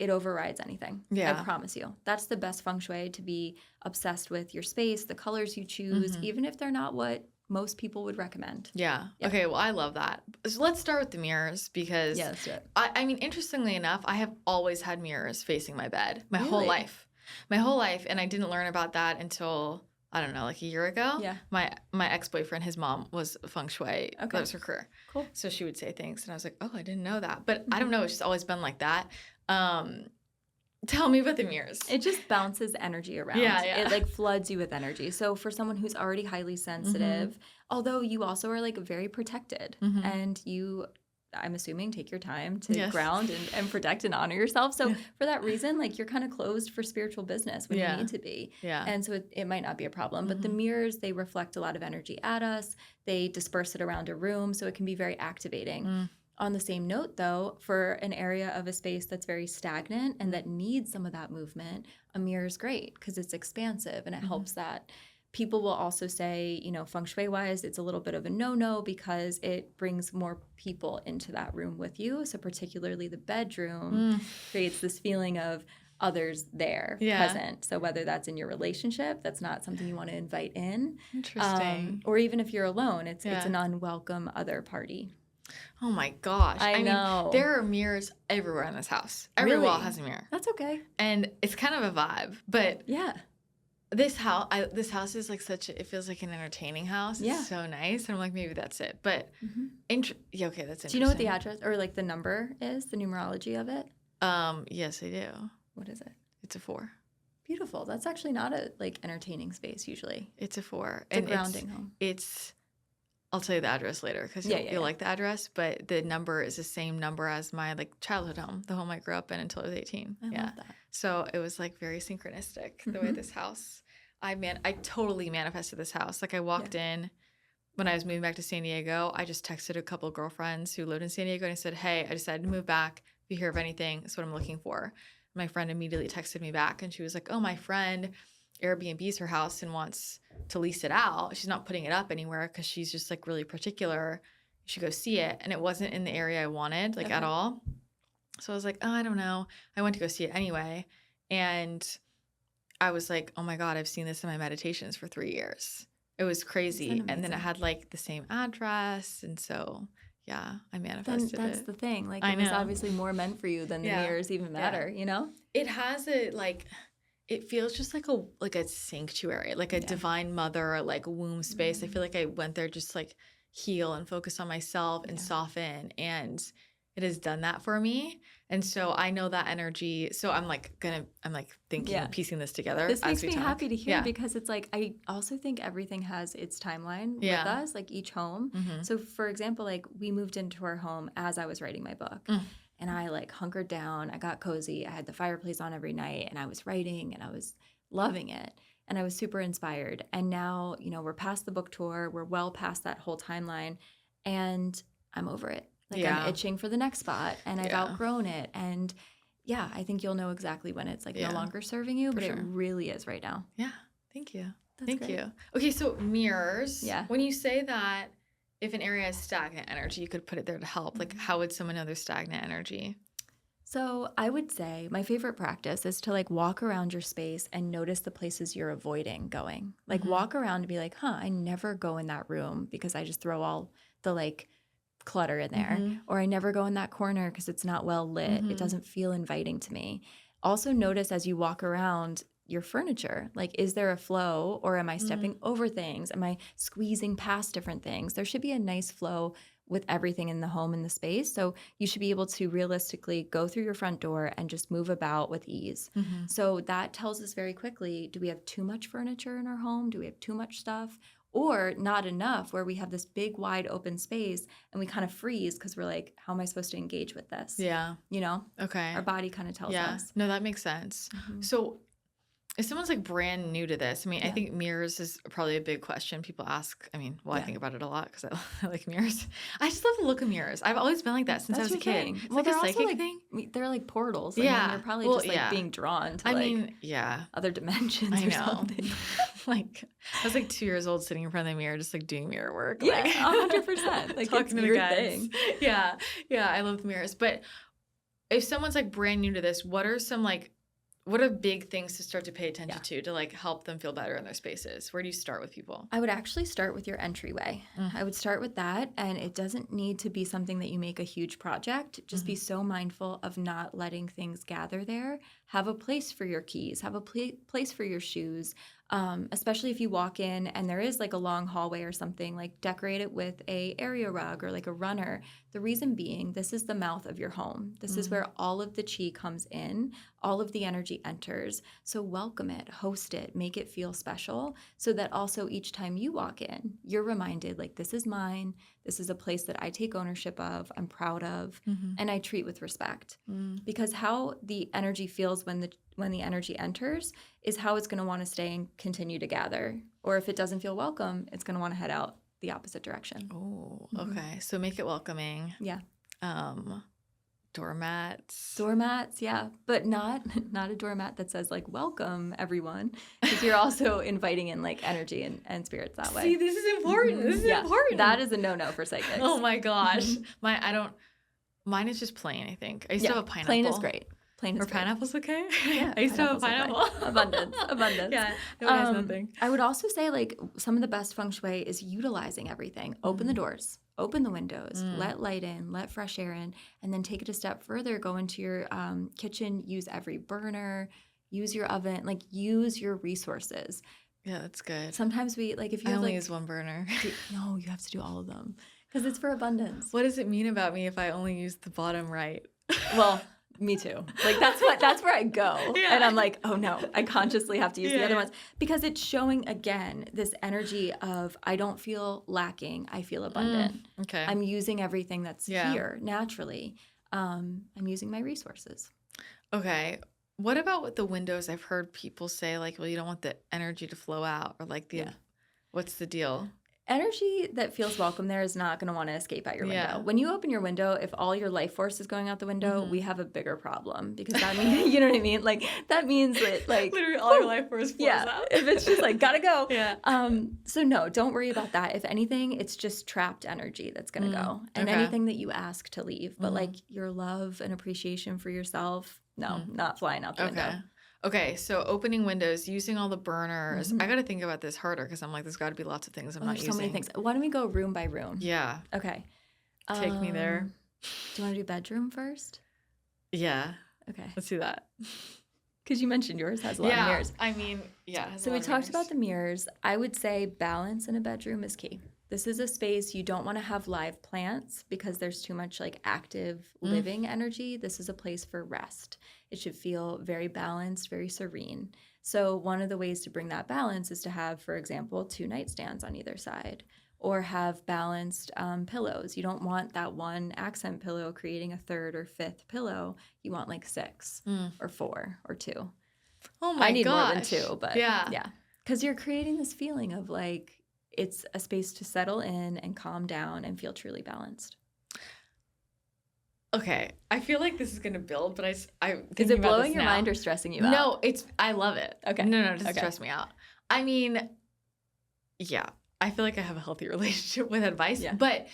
overrides anything. I promise you. That's the best Feng Shui, to be obsessed with your space, the colors you choose, even if they're not what most people would recommend. Okay, well, I love that. So let's start with the mirrors because let's do it. I mean, interestingly enough, I have always had mirrors facing my bed my whole life. And I didn't learn about that until, I don't know, like a year ago. My ex-boyfriend, his mom was Feng Shui. That was her career. Cool. So she would say things and I was like, oh, I didn't know that. But I don't know, it's just always been like that. Tell me about the mirrors. It just bounces energy around. It like floods you with energy. So for someone who's already highly sensitive, although you also are like very protected and you, I'm assuming, take your time to ground and protect and honor yourself. So for that reason, like you're kind of closed for spiritual business when you need to be. And so it might not be a problem. But the mirrors, they reflect a lot of energy at us. They disperse it around a room. So it can be very activating. On the same note, though, for an area of a space that's very stagnant and that needs some of that movement, a mirror is great because it's expansive and it helps that. People will also say, you know, Feng Shui-wise, it's a little bit of a no-no because it brings more people into that room with you. So particularly the bedroom creates this feeling of others there present. So whether that's in your relationship, that's not something you want to invite in. Interesting. Or even if you're alone, it's an unwelcome other party. Oh my gosh. I know. Mean, there are mirrors everywhere in this house. Every wall has a mirror. That's okay. And it's kind of a vibe. But this house is like it feels like an entertaining house. It's so nice. And I'm like, maybe that's it. But, okay, that's interesting. Do you know what the address or like the number is, the numerology of it? Yes, I do. What is it? It's a 4. Beautiful. That's actually not a like entertaining space usually. It's a 4. It's a grounding home. I'll tell you the address later because you'll like the address, but the number is the same number as my like childhood home, the home I grew up in until I was 18. I love that. So it was like very synchronistic the way this house, I totally manifested this house. Like I walked in when I was moving back to San Diego. I just texted a couple of girlfriends who lived in San Diego and I said, hey, I decided to move back. If you hear of anything, that's what I'm looking for. My friend immediately texted me back and she was like, oh, my friend Airbnb's her house and wants to lease it out. She's not putting it up anywhere because she's just like really particular. You should go see it. And it wasn't in the area I wanted like at all. So I was like, oh, I don't know. I went to go see it anyway. And I was like, oh my God, I've seen this in my meditations for 3 years. It was crazy. And then it had like the same address. And so, yeah, I manifested That's it. the thing. Like I it was know. obviously more meant for you than the mirrors even matter, you know? It has it feels just like a sanctuary, like a divine mother, like womb space. I feel like I went there just like heal and focus on myself and soften, and it has done that for me. And so I know that energy. So I'm thinking, piecing this together. This makes me happy to hear because it's like, I also think everything has its timeline with us, like each home. So for example, like we moved into our home as I was writing my book. And I like hunkered down, I got cozy, I had the fireplace on every night and I was writing and I was loving it. And I was super inspired. And now, you know, we're past the book tour, we're well past that whole timeline and I'm over it. Like I'm itching for the next spot and I've outgrown it. And yeah, I think you'll know exactly when it's like no longer serving you, but it really is right now. Yeah. Thank you. That's great. You. Okay. So mirrors. Yeah. When you say that, if an area has stagnant energy, you could put it there to help. Like, how would someone know there's stagnant energy? So I would say my favorite practice is to like walk around your space and notice the places you're avoiding going. Like walk around and be like, I never go in that room because I just throw all the like clutter in there. Or I never go in that corner because it's not well lit. It doesn't feel inviting to me. Also notice as you walk around your furniture, like is there a flow or am I stepping over things? Am I squeezing past different things? There should be a nice flow with everything in the home and the space. So you should be able to realistically go through your front door and just move about with ease. So that tells us very quickly, do we have too much furniture in our home? Do we have too much stuff? Or not enough where we have this big wide open space and we kind of freeze because we're like, how am I supposed to engage with this? Yeah. You know? Okay. Our body kind of tells us. No, that makes sense. So if someone's like brand new to this, I mean, I think mirrors is probably a big question people ask. I mean, I think about it a lot because I like mirrors. I just love the look of mirrors. I've always been like that since I was a kid. Thing. It's well, like a psychic like, thing. They're like portals. I mean, you're probably just like being drawn to other dimensions or something. Like I was like 2 years old sitting in front of the mirror just like doing mirror work. Yeah, like, 100%. Like talking to your the guys. thing. Yeah. I love the mirrors. But if someone's like brand new to this, what are big things to start to pay attention to like help them feel better in their spaces? Where do you start with people? I would actually start with your entryway. I would start with that, and it doesn't need to be something that you make a huge project. Just be so mindful of not letting things gather there. Have a place for your keys. Have a place for your shoes. Especially if you walk in and there is like a long hallway or something, like decorate it with a area rug or like a runner. The reason being, this is the mouth of your home. This is where all of the chi comes in, all of the energy enters. So welcome it, host it, make it feel special so that also each time you walk in, you're reminded like this is mine. This is a place that I take ownership of, I'm proud of, and I treat with respect. Because how the energy feels when the energy enters is how it's going to want to stay and continue to gather. Or if it doesn't feel welcome, it's going to want to head out the opposite direction. Oh, okay. So make it welcoming. Yeah. Doormats, yeah. But not a doormat that says like, welcome everyone. Because you're also inviting in like energy and spirits that way. See, this is important. This is important. That is a no-no for psychics. Oh my gosh. Mine is just plain, I think. I used to have a pineapple. Plain is great. Were pineapples okay? Yeah, I used to have a pineapple. Abundance. Yeah, no one has nothing. I would also say like some of the best feng shui is utilizing everything. Open the doors, open the windows, let light in, let fresh air in, and then take it a step further. Go into your kitchen, use every burner, use your oven, like use your resources. Yeah, that's good. Sometimes if you I have only use one burner. No, you have to do all of them because it's for abundance. What does it mean about me if I only use the bottom right? Well, Me too. Like that's where I go. Yeah. And I'm like, oh no, I consciously have to use the other Yeah. ones because it's showing again this energy of I don't feel lacking, I feel abundant. Okay. I'm using everything that's Yeah. here naturally. I'm using my resources. Okay. What about with the windows? I've heard people say like, well, you don't want the energy to flow out or like what's the deal? Energy that feels welcome there is not going to want to escape out your window. Yeah. When you open your window, if all your life force is going out the window, Mhm. we have a bigger problem because that means, you know what I mean? Like that means that like Literally all your life force flows out. if it's just like gotta go. Yeah. So no, don't worry about that. If anything, it's just trapped energy that's gonna go, and okay. anything that you ask to leave. But like your love and appreciation for yourself, no, not flying out the window. Okay, so opening windows, using all the burners. I got to think about this harder because I'm like, there's got to be lots of things I'm not There's using. so many things. Why don't we go room by room? Yeah. Okay. Take me there. Do you want to do bedroom first? Yeah. Okay. Let's do that. Because you mentioned yours has a lot of mirrors. I mean, yeah. So we talked about the mirrors. I would say balance in a bedroom is key. This is a space you don't want to have live plants because there's too much like active living energy. This is a place for rest. It should feel very balanced, very serene. So one of the ways to bring that balance is to have, for example, 2 nightstands on either side or have balanced pillows. You don't want that one accent pillow creating a 3rd or 5th pillow. You want like 6 or 4 or 2. Oh my gosh. I need more than 2, but yeah. Because you're creating this feeling of like, it's a space to settle in and calm down and feel truly balanced. Okay, I feel like this is gonna build, but is it blowing your mind or stressing you out? No, I love it. Okay. No, it doesn't stress me out. I mean, yeah, I feel like I have a healthy relationship with advice, but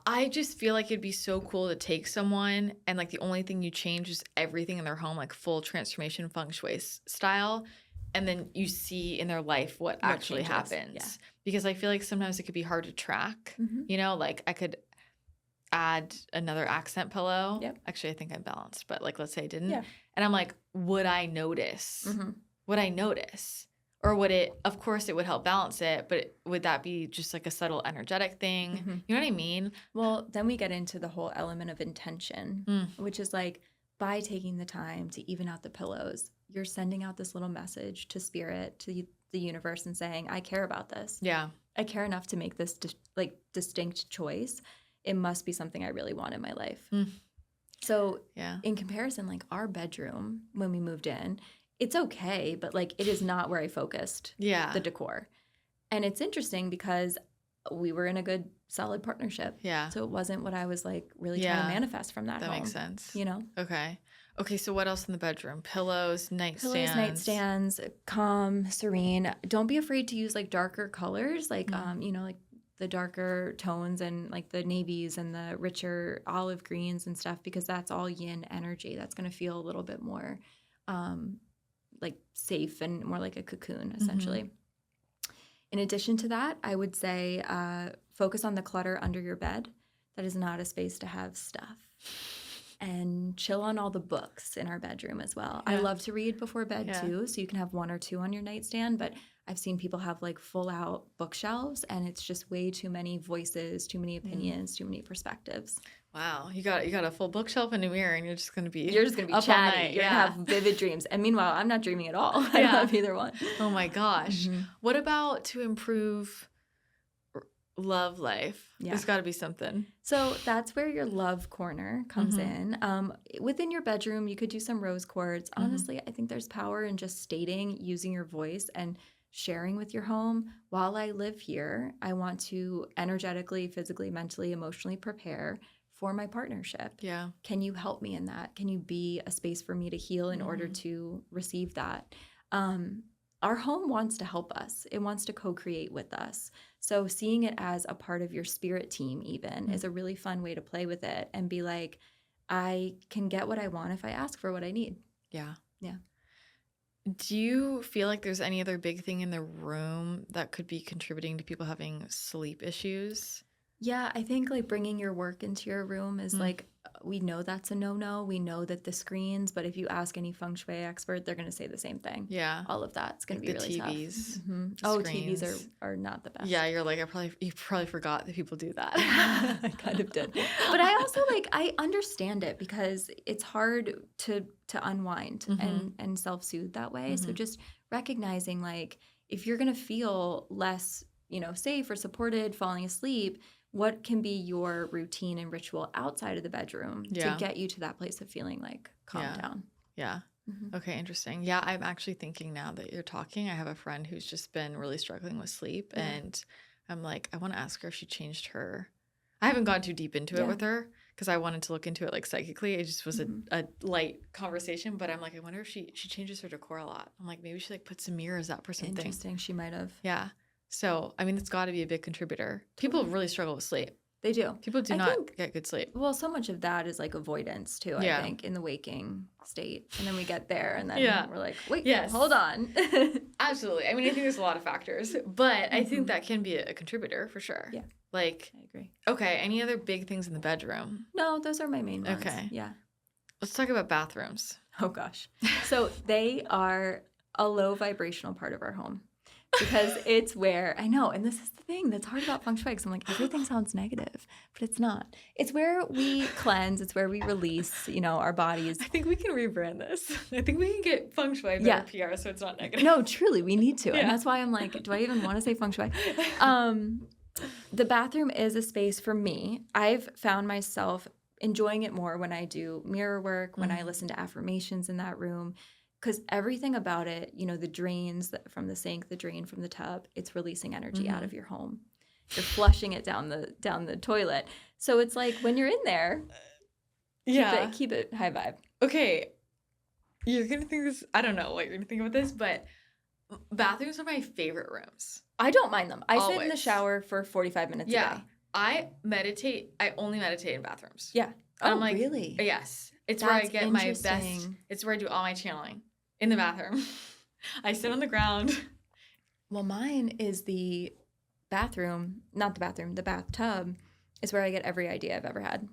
I just feel like it'd be so cool to take someone and like the only thing you change is everything in their home, like full transformation Feng Shui style. And then you see in their life what actually changes. happens. Yeah. Because I feel like sometimes it could be hard to track. You know, like I could add another accent pillow. Yep. Actually, I think I'm balanced, but like let's say I didn't. Yeah. And I'm like, would I notice? Would I notice? Or would it, of course it would help balance it, but would that be just like a subtle energetic thing? You know what I mean? Well, then we get into the whole element of intention, which is like by taking the time to even out the pillows, you're sending out this little message to spirit, to the universe and saying, I care about this. Yeah. I care enough to make this distinct choice. It must be something I really want in my life. So in comparison, like our bedroom, when we moved in, it's okay, but like it is not where I focused the decor. And it's interesting because we were in a good, solid partnership. Yeah. So it wasn't what I was like really trying to manifest from that home. That makes sense. You know? Okay, so what else in the bedroom? Pillows, nightstands, calm, serene. Don't be afraid to use like darker colors, like you know, like the darker tones and like the navies and the richer olive greens and stuff, because that's all yin energy. That's going to feel a little bit more like safe and more like a cocoon, essentially. In addition to that, I would say focus on the clutter under your bed. That is not a space to have stuff. And chill on all the books in our bedroom as well. I love to read before bed too, so you can have 1 or 2 on your nightstand, but I've seen people have like full out bookshelves and it's just way too many voices, too many opinions, too many perspectives. Wow, you got a full bookshelf and a mirror, and you're just gonna be up chatty. All night. You're gonna have vivid dreams. And meanwhile, I'm not dreaming at all. I don't have either one. Oh my gosh. What about to improve love life? There's got to be something. So that's where your love corner comes in. Within your bedroom, you could do some rose quartz. Honestly, I think there's power in just stating, using your voice and sharing with your home. While I live here, I want to energetically, physically, mentally, emotionally prepare for my partnership. Yeah. Can you help me in that? Can you be a space for me to heal in order to receive that? Our home wants to help us. It wants to co-create with us. So seeing it as a part of your spirit team even is a really fun way to play with it and be like, I can get what I want if I ask for what I need. Yeah. Yeah. Do you feel like there's any other big thing in the room that could be contributing to people having sleep issues? Yeah, I think like bringing your work into your room is like, we know that's a no-no. We know that the screens, but if you ask any feng shui expert, they're going to say the same thing. Yeah. All of that's going to Like be the really TVs, tough. Mm-hmm. the Oh, screens. TVs are not the best. Yeah, you're like, you probably forgot that people do that. I kind of did. But I also like, I understand it because it's hard to unwind and self-soothe that way. So just recognizing like, if you're going to feel less, safe or supported falling asleep, what can be your routine and ritual outside of the bedroom to get you to that place of feeling like calm down? Yeah. Okay, interesting. Yeah, I'm actually thinking now that you're talking, I have a friend who's just been really struggling with sleep, and I'm like, I want to ask her if she changed her. I haven't gone too deep into it with her because I wanted to look into it like psychically. It just was a light conversation, but I'm like, I wonder if she changes her decor a lot. I'm like, maybe she like puts some mirrors up or something. Interesting. She might have. Yeah. So, I mean, it's got to be a big contributor. People really struggle with sleep. They do. People do not get good sleep. Well, so much of that is like avoidance too, I think, in the waking state. And then we get there and then we're like, wait, hold on. Absolutely. I mean, I think there's a lot of factors, but I think that can be a contributor for sure. Yeah. Like, I agree. Okay. Any other big things in the bedroom? No, those are my main ones. Okay. Yeah. Let's talk about bathrooms. Oh, gosh. So they are a low vibrational part of our home. Because it's where, I know, and this is the thing that's hard about feng shui, because I'm like, everything sounds negative, but it's not. It's where we cleanse, it's where we release, our bodies. I think we can rebrand this. I think we can get feng shui better PR so it's not negative. No, truly, we need to. And that's why I'm like, do I even want to say feng shui? The bathroom is a space for me. I've found myself enjoying it more when I do mirror work, when I listen to affirmations in that room. Because everything about it, the drains from the sink, the drain from the tub, it's releasing energy out of your home. You're flushing it down the toilet. So it's like when you're in there, keep it high vibe. Okay, you're going to think this, I don't know what you're going to think about this, but bathrooms are my favorite rooms. I don't mind them. I sit in the shower for 45 minutes a day. I meditate. I only meditate in bathrooms. Yeah. I'm like, really? Yes. It's where I get my best. It's where I do all my channeling. In the bathroom. I sit on the ground. Well, mine is the bathroom, not the bathroom, the bathtub is where I get every idea I've ever had.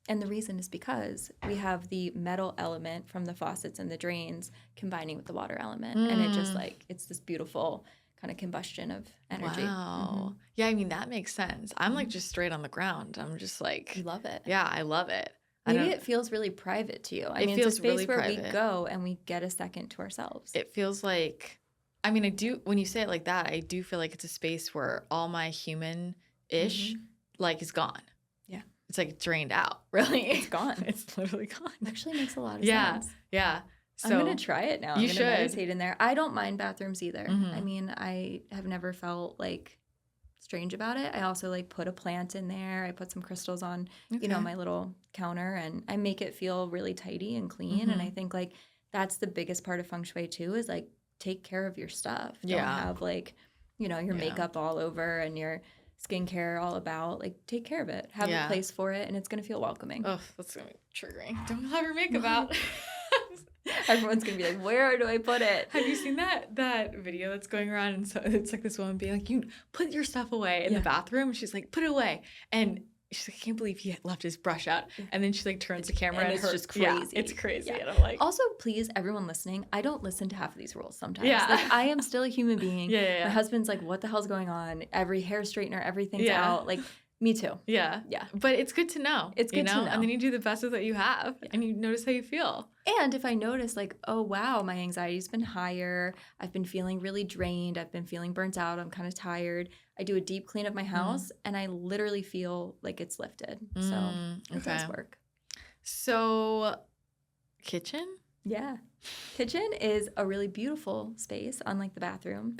And the reason is because we have the metal element from the faucets and the drains combining with the water element. And it just it's this beautiful kind of combustion of energy. Wow. Yeah, I mean, that makes sense. I'm like just straight on the ground. I'm just like. You love it. Yeah, I love it. Maybe it feels really private to you. I mean, it's a space where we go and we get a second to ourselves. It feels like, I mean, I do, when you say it like that, I do feel like it's a space where all my human-ish, is gone. Yeah. It's like drained out, really. It's gone. It's literally gone. It actually makes a lot of sense. Yeah. So I'm going to try it now. I'm going to meditate in there. I don't mind bathrooms either. I mean, I have never felt strange about it. I also put a plant in there. I put some crystals on, my little counter, and I make it feel really tidy and clean. And I think that's the biggest part of feng shui too, is take care of your stuff. Don't have your makeup all over and your skincare all about. Take care of it. Have a place for it, and it's going to feel welcoming. Oh, that's going to be triggering. Don't have your makeup out. Everyone's going to be like, where do I put it? Have you seen that video that's going around? And so it's this woman being like, you put your stuff away in the bathroom. She's like, put it away. And she's like, I can't believe he left his brush out. And then she turns the camera and it's just crazy. Yeah, it's crazy. Yeah. And I'm like. Also, please, everyone listening, I don't listen to half of these rules sometimes. Yeah. I am still a human being. My husband's like, what the hell's going on? Every hair straightener, everything's out. Me too. Yeah. But it's good to know. It's good to know. And then you do the best with what you have and you notice how you feel. And if I notice oh, wow, my anxiety's been higher. I've been feeling really drained. I've been feeling burnt out. I'm kind of tired. I do a deep clean of my house and I literally feel like it's lifted. So it does work. So kitchen? Yeah. Kitchen is a really beautiful space, unlike the bathroom.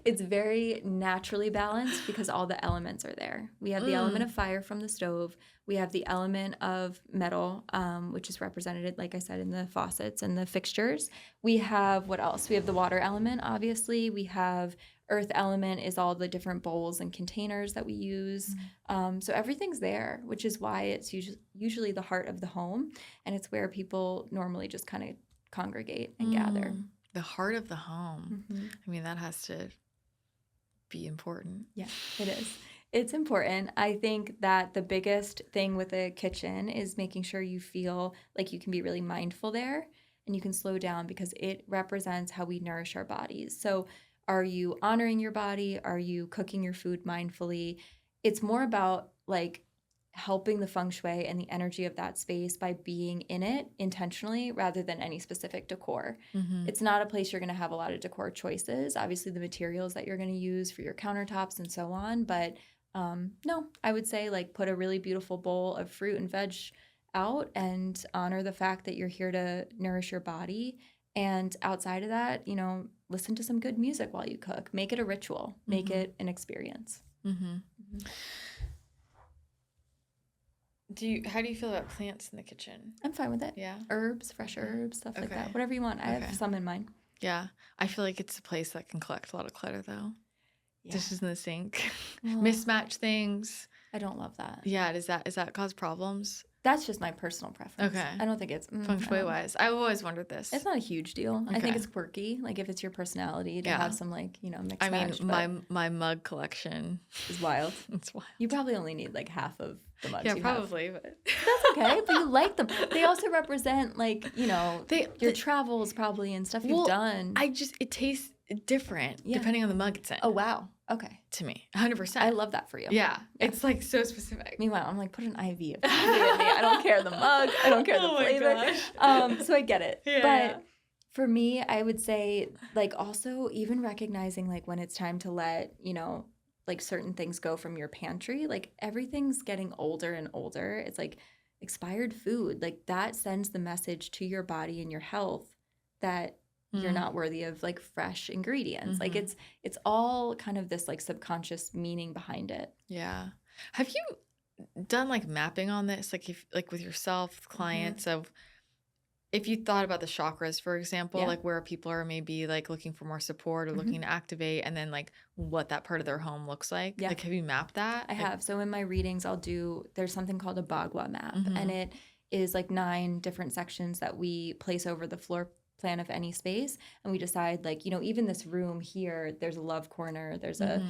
It's very naturally balanced because all the elements are there. We have the element of fire from the stove. We have the element of metal, which is represented, like I said, in the faucets and the fixtures. We have, what else? We have the water element, obviously. We have earth element is all the different bowls and containers that we use. So everything's there, which is why it's usually the heart of the home. And it's where people normally just kind of congregate and gather. The heart of the home. I mean, that has to be important. Yeah, it is. It's important. I think that the biggest thing with a kitchen is making sure you feel like you can be really mindful there and you can slow down because it represents how we nourish our bodies. So, are you honoring your body? Are you cooking your food mindfully? It's more about like helping the feng shui and the energy of that space by being in it intentionally rather than any specific decor. It's not a place you're going to have a lot of decor choices. Obviously, the materials that you're going to use for your countertops and so on, but no, I would say like put a really beautiful bowl of fruit and veg out and honor the fact that you're here to nourish your body. And outside of that, listen to some good music while you cook. Make it a ritual. Make it an experience. How do you feel about plants in the kitchen? I'm fine with it. Yeah. Herbs, fresh herbs, stuff like that. Whatever you want. I have some in mind. Yeah. I feel like it's a place that can collect a lot of clutter though. Yeah. Dishes in the sink. Well, mismatch things. I don't love that. Yeah, does that cause problems? That's just my personal preference. Okay. I don't think it's Feng Shui wise. I've always wondered this. It's not a huge deal. I think it's quirky. Like if it's your personality to have some like, mixed match. My mug collection is wild. It's wild. You probably only need like half of the mugs. Yeah, probably, but that's okay. But you like them. They also represent like, your travels probably and stuff you've done. It tastes different depending on the mug it's in. Oh wow. Okay. To me, 100%. I love that for you. Yeah. It's like so specific. Meanwhile, I'm like, put an IV of coffee in me. I don't care the mug. I don't care the flavor. So I get it. Yeah, but for me, I would say like also even recognizing like when it's time to let, like certain things go from your pantry, like everything's getting older and older. It's like expired food. Like that sends the message to your body and your health that you're not worthy of like fresh ingredients. Like it's all kind of this like subconscious meaning behind it. Yeah. Have you done like mapping on this? Like if like with yourself, with clients of if you thought about the chakras, for example, like where people are maybe like looking for more support or looking to activate and then like what that part of their home looks like. Yeah. Like have you mapped that? I have. So in my readings there's something called a Bagua map and it is like 9 different sections that we place over the floor plan of any space, and we decide like even this room here, there's a love corner, there's a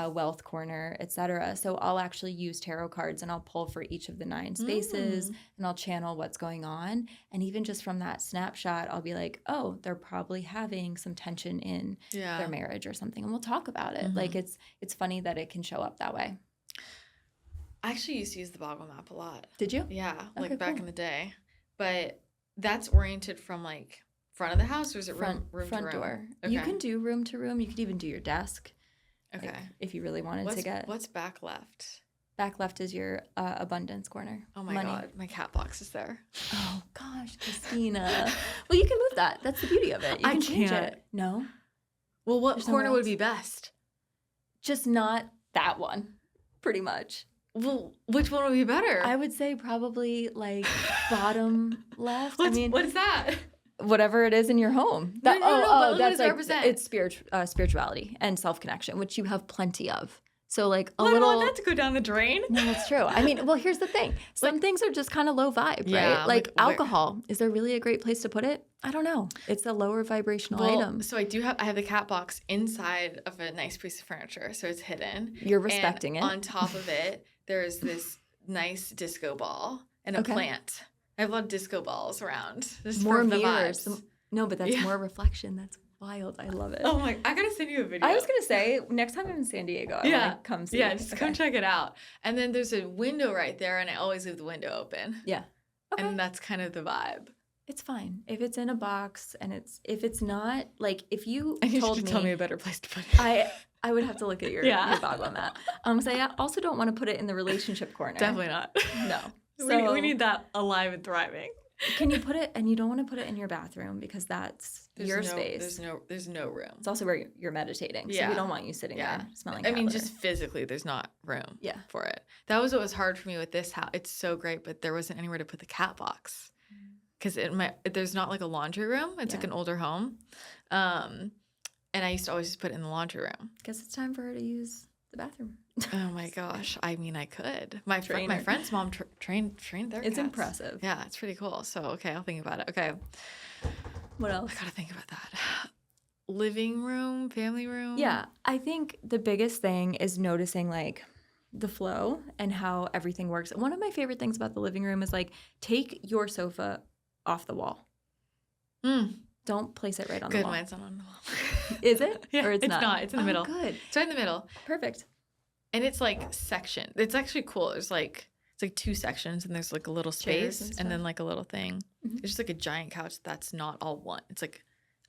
wealth corner, etc. So I'll actually use tarot cards and I'll pull for each of the 9 spaces and I'll channel what's going on, and even just from that snapshot I'll be like, oh, they're probably having some tension in their marriage or something, and we'll talk about it. Like it's funny that it can show up that way. I actually used to use the Boggle map a lot. Did you? Yeah, like back in the day, but that's oriented from like front of the house, or is it room front to room? Door. Okay. You can do room to room. You could even do your desk. Okay. Like, if you really wanted to get. What's back left? Back left is your abundance corner. Oh my God, my cat box is there. Oh gosh, Christina. Well, you can move that. That's the beauty of it. You can change it. No. Well, what corner would be best? Just not that one, pretty much. Well, which one would be better? I would say probably like bottom left. What is that? Whatever it is in your home. But that's what does it like represent? It's spirituality and self-connection, which you have plenty of. So like I don't want that to go down the drain. No, that's true. I mean, well, here's the thing. Some things are just kind of low vibe, right? Like alcohol. Is there really a great place to put it? I don't know. It's a lower vibrational item. So I have the cat box inside of a nice piece of furniture, so it's hidden. You're respecting it. On top of it, there's this nice disco ball and a plant. I have a lot of disco balls around. Just more for mirrors. The vibes. No, but that's more reflection. That's wild. I love it. Oh my! I gotta send you a video. I was gonna say next time I'm in San Diego, I want to come see. Yeah, just come check it out. And then there's a window right there, and I always leave the window open. Yeah. Okay. And that's kind of the vibe. It's fine if it's in a box, and if it's not like if you told me, tell me a better place to put it. I would have to look at your Bagua map. So I also don't want to put it in the relationship corner. Definitely not. No. So we need that alive and thriving. Can you put it, and you don't want to put it in your bathroom because that's your space. There's no room. It's also where you're meditating. So we don't want you sitting there smelling cat litter. Just physically, there's not room for it. That was what was hard for me with this house. It's so great, but there wasn't anywhere to put the cat box. Because there's not like a laundry room. It's like an older home. And I used to always just put it in the laundry room. Guess it's time for her to use the bathroom. Oh my gosh. I mean, I could. My friend's mom trained their It's cats. impressive. Yeah, it's pretty cool. So, okay, I'll think about it. Okay. What else? I gotta think about that. Living room, family room? Yeah. I think the biggest thing is noticing like the flow and how everything works. One of my favorite things about the living room is like take your sofa off the wall. Don't place it right on the wall. Mine's not on the wall. Is it? Yeah, or it's not? It's in the middle. Good. It's right in the middle. Perfect. And it's like section. It's actually cool. It's like 2 sections and there's like a little space and then like a little thing. It's just like a giant couch that's not all one. It's like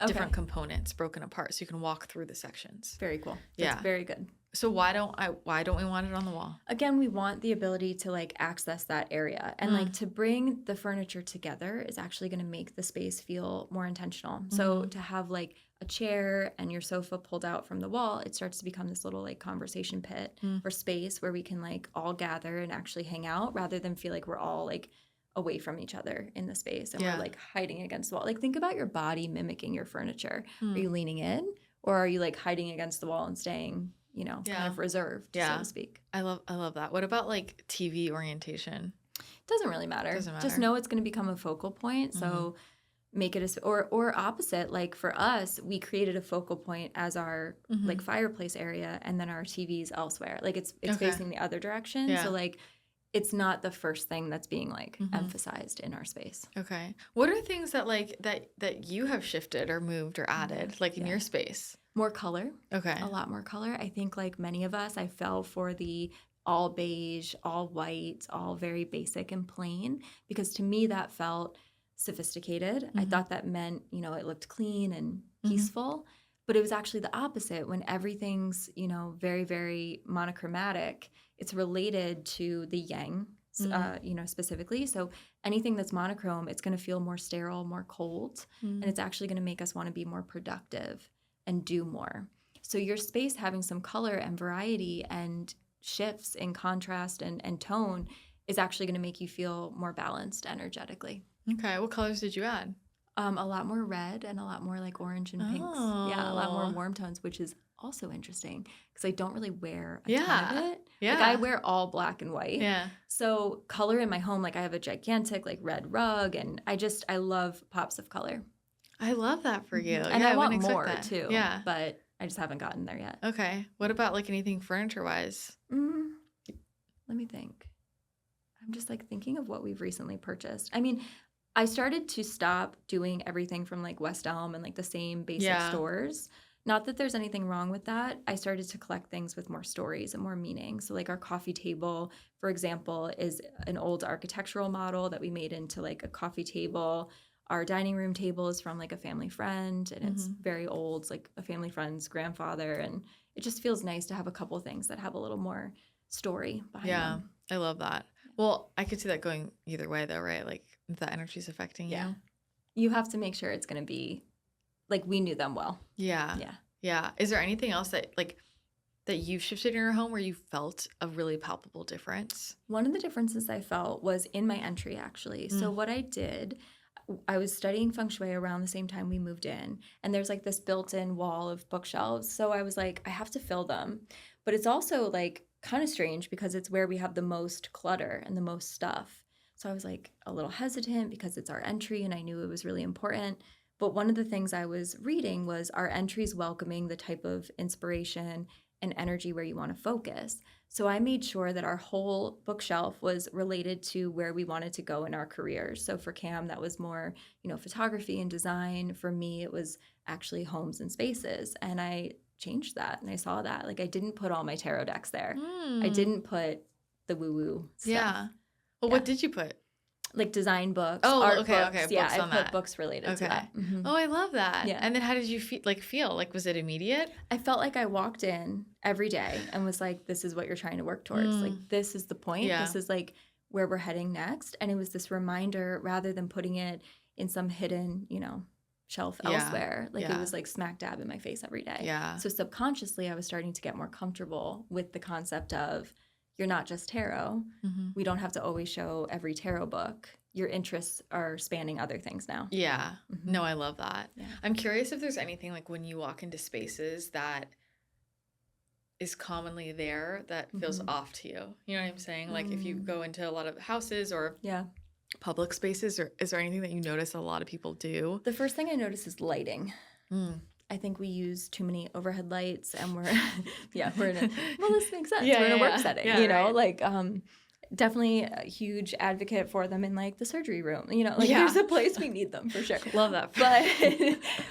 different components broken apart so you can walk through the sections. Very cool. That's very good. So why don't we want it on the wall? Again, we want the ability to like access that area and like to bring the furniture together is actually going to make the space feel more intentional. So to have like a chair and your sofa pulled out from the wall, it starts to become this little like conversation pit or space where we can like all gather and actually hang out rather than feel like we're all like away from each other in the space and we're like hiding against the wall. Like think about your body mimicking your furniture. Are you leaning in or are you like hiding against the wall and staying, you know, kind of reserved, so to speak? I love that. What about like TV orientation? Doesn't really matter. Just know it's going to become a focal point. So make it or opposite. Like for us, we created a focal point as our like fireplace area and then our TVs elsewhere. Like it's facing the other direction. So like it's not the first thing that's being like emphasized in our space. Okay. What are things that like that you have shifted or moved or added like in your space? More color. Okay. A lot more color. I think like many of us, I fell for the all beige, all white, all very basic and plain because to me that felt sophisticated. I thought that meant, you know, it looked clean and peaceful, but it was actually the opposite when everything's, you know, very, very monochromatic. It's related to the yang, you know, specifically. So anything that's monochrome, it's going to feel more sterile, more cold, and it's actually going to make us want to be more productive and do more. So your space having some color and variety and shifts in contrast and tone is actually going to make you feel more balanced energetically. Okay. What colors did you add? A lot more red and a lot more like orange and pinks. Yeah, a lot more warm tones, which is also interesting because I don't really wear a ton of it. Yeah. Like I wear all black and white. Yeah. So color in my home, like I have a gigantic like red rug and I love pops of color. I love that for you. And I want more too. Yeah. But I just haven't gotten there yet. Okay. What about like anything furniture wise? Let me think. I'm just like thinking of what we've recently purchased. I mean, I started to stop doing everything from like West Elm and like the same basic stores. Not that there's anything wrong with that. I started to collect things with more stories and more meaning. So like our coffee table, for example, is an old architectural model that we made into like a coffee table. Our dining room table is from like a family friend and it's very old. It's like a family friend's grandfather. And it just feels nice to have a couple of things that have a little more story behind them. I love that. Well, I could see that going either way though, right? Like if that energy is affecting you. You have to make sure it's going to be like we knew them well. Yeah. Is there anything else that like that you've shifted in your home where you felt a really palpable difference? One of the differences I felt was in my entry actually. So what I did, I was studying Feng Shui around the same time we moved in. And there's like this built-in wall of bookshelves. So I was like, I have to fill them. But it's also like kind of strange because it's where we have the most clutter and the most stuff. So I was like a little hesitant because it's our entry and I knew it was really important. But one of the things I was reading was our entries welcoming the type of inspiration and energy where you want to focus. So I made sure that our whole bookshelf was related to where we wanted to go in our careers. So for Cam, that was more, you know, photography and design. For me, it was actually homes and spaces. And I changed that and I saw that. Like I didn't put all my tarot decks there. I didn't put the woo-woo stuff. Yeah. Well, what did you put? Like design books, art books. Yeah, I put books related to that. Oh, I love that. Yeah. And then how did you feel? Like, was it immediate? I felt like I walked in every day and was like, this is what you're trying to work towards. Like, this is the point. Yeah. This is like where we're heading next. And it was this reminder rather than putting it in some hidden, you know, shelf elsewhere. Like it was like smack dab in my face every day. Yeah. So subconsciously, I was starting to get more comfortable with the concept of you're not just tarot. We don't have to always show every tarot book. Your interests are spanning other things now. Yeah. No, I love that. Yeah. I'm curious if there's anything like when you walk into spaces that is commonly there that feels off to you. You know what I'm saying? Like if you go into a lot of houses or public spaces, or is there anything that you notice a lot of people do? The first thing I notice is lighting. I think we use too many overhead lights, and we're we're in a well, this makes sense. Yeah, we're in a yeah, work yeah. setting, Yeah, you know, right. like definitely a huge advocate for them in like the surgery room. You know, like Yeah. there's a place we need them for sure. Love that.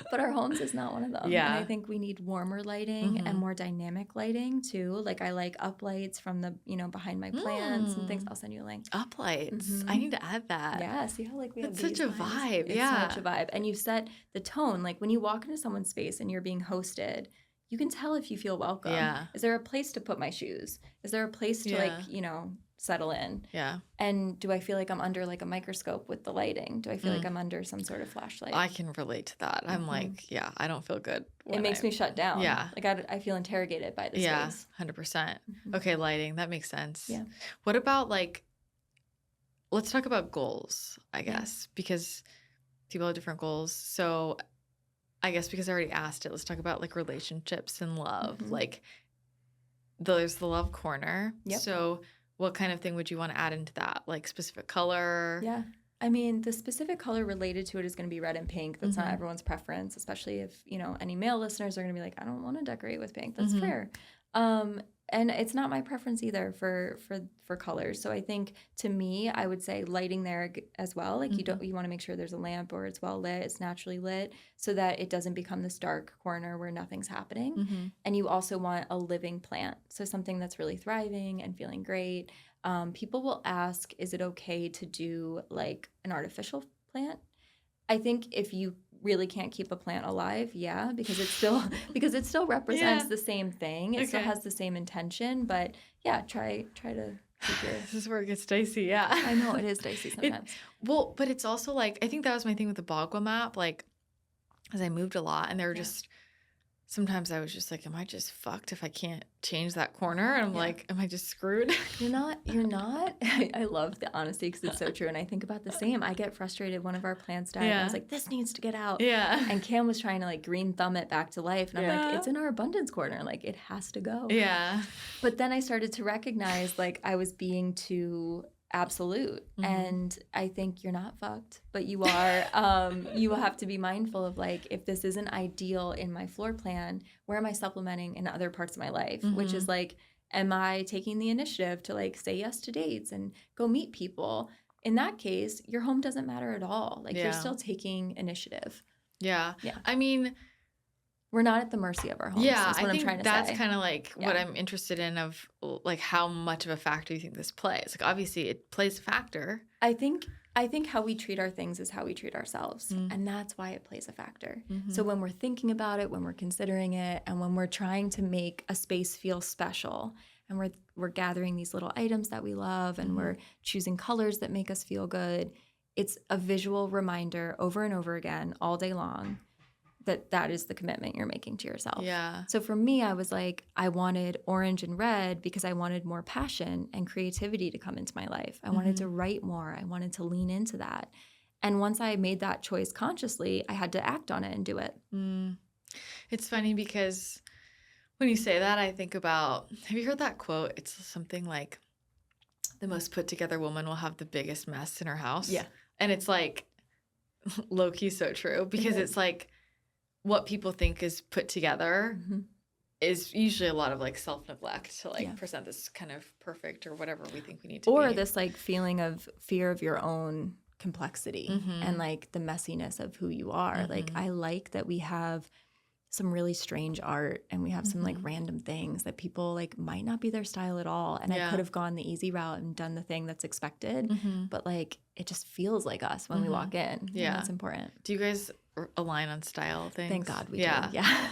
But our homes is not one of them. And Yeah. I think we need warmer lighting and more dynamic lighting too. Like I like up lights from the, you know, behind my plants and things. I'll send you a link. Up lights. I need to add that. Yeah, see how like we have That's these such a lines? vibe. It's Yeah. such a vibe. And you set the tone. Like when you walk into someone's space and you're being hosted, you can tell if you feel welcome. Yeah. Is there a place to put my shoes? Is there a place to like, you know, settle in? Yeah. And do I feel like I'm under like a microscope with the lighting? Do I feel like I'm under some sort of flashlight? I can relate to that. I'm like, yeah, I don't feel good. It makes me shut down. Yeah. Like I feel interrogated by the space. 100%. Okay, lighting. That makes sense. Yeah. What about like, let's talk about goals, I guess, because people have different goals. So I guess because I already asked it, let's talk about like relationships and love. Like there's the love corner. Yep. So what kind of thing would you want to add into that? Like specific color? Yeah. I mean, the specific color related to it is going to be red and pink. That's not everyone's preference, especially if, you know, any male listeners are going to be like, I don't want to decorate with pink. That's fair. And it's not my preference either for colors. So I think to me, I would say lighting there as well. Like you want to make sure there's a lamp or it's well lit, it's naturally lit, so that it doesn't become this dark corner where nothing's happening. And you also want a living plant. So something that's really thriving and feeling great. People will ask, is it okay to do like an artificial plant? I think if you really can't keep a plant alive, yeah, because it still represents the same thing. It still has the same intention, but yeah, try to keep your... This is where it gets dicey, yeah. I know, it is dicey sometimes. But it's also like, I think that was my thing with the Bagua map, like, as I moved a lot, and there were just... Sometimes I was just like, am I just fucked if I can't change that corner? And I'm like, am I just screwed? You're not. I love the honesty because it's so true. And I think about the same. I get frustrated. One of our plants died. And I was like, this needs to get out. Yeah. And Cam was trying to like green thumb it back to life. And I'm like, it's in our abundance corner. Like it has to go. Yeah. But then I started to recognize like I was being too absolute. And I think you're not fucked, but you are. You will have to be mindful of like, if this isn't ideal in my floor plan, where am I supplementing in other parts of my life? Which is like, am I taking the initiative to like say yes to dates and go meet people? In that case, your home doesn't matter at all. Like you're still taking initiative. Yeah. Yeah. I mean, we're not at the mercy of our homes. Yeah, that's what I think I'm trying to that's say. kind of like what I'm interested in, of like how much of a factor you think this plays. Like obviously it plays a factor. I think how we treat our things is how we treat ourselves. And that's why it plays a factor. So when we're thinking about it, when we're considering it, and when we're trying to make a space feel special, and we're gathering these little items that we love, and we're choosing colors that make us feel good, it's a visual reminder over and over again all day long that is the commitment you're making to yourself. Yeah. So for me, I was like, I wanted orange and red because I wanted more passion and creativity to come into my life. I wanted to write more. I wanted to lean into that. And once I made that choice consciously, I had to act on it and do it. It's funny because when you say that, I think about, have you heard that quote? It's something like, the most put together woman will have the biggest mess in her house. Yeah. And it's like low-key so true, because it's like, what people think is put together is usually a lot of like self-neglect to like present this kind of perfect or whatever we think we need to be. Or this like feeling of fear of your own complexity and like the messiness of who you are. Like I like that we have some really strange art, and we have some like random things that people like might not be their style at all. And I could have gone the easy route and done the thing that's expected, but like it just feels like us when we walk in. Yeah. That's important. Do you guys align on style things? Thank God we do. Yeah.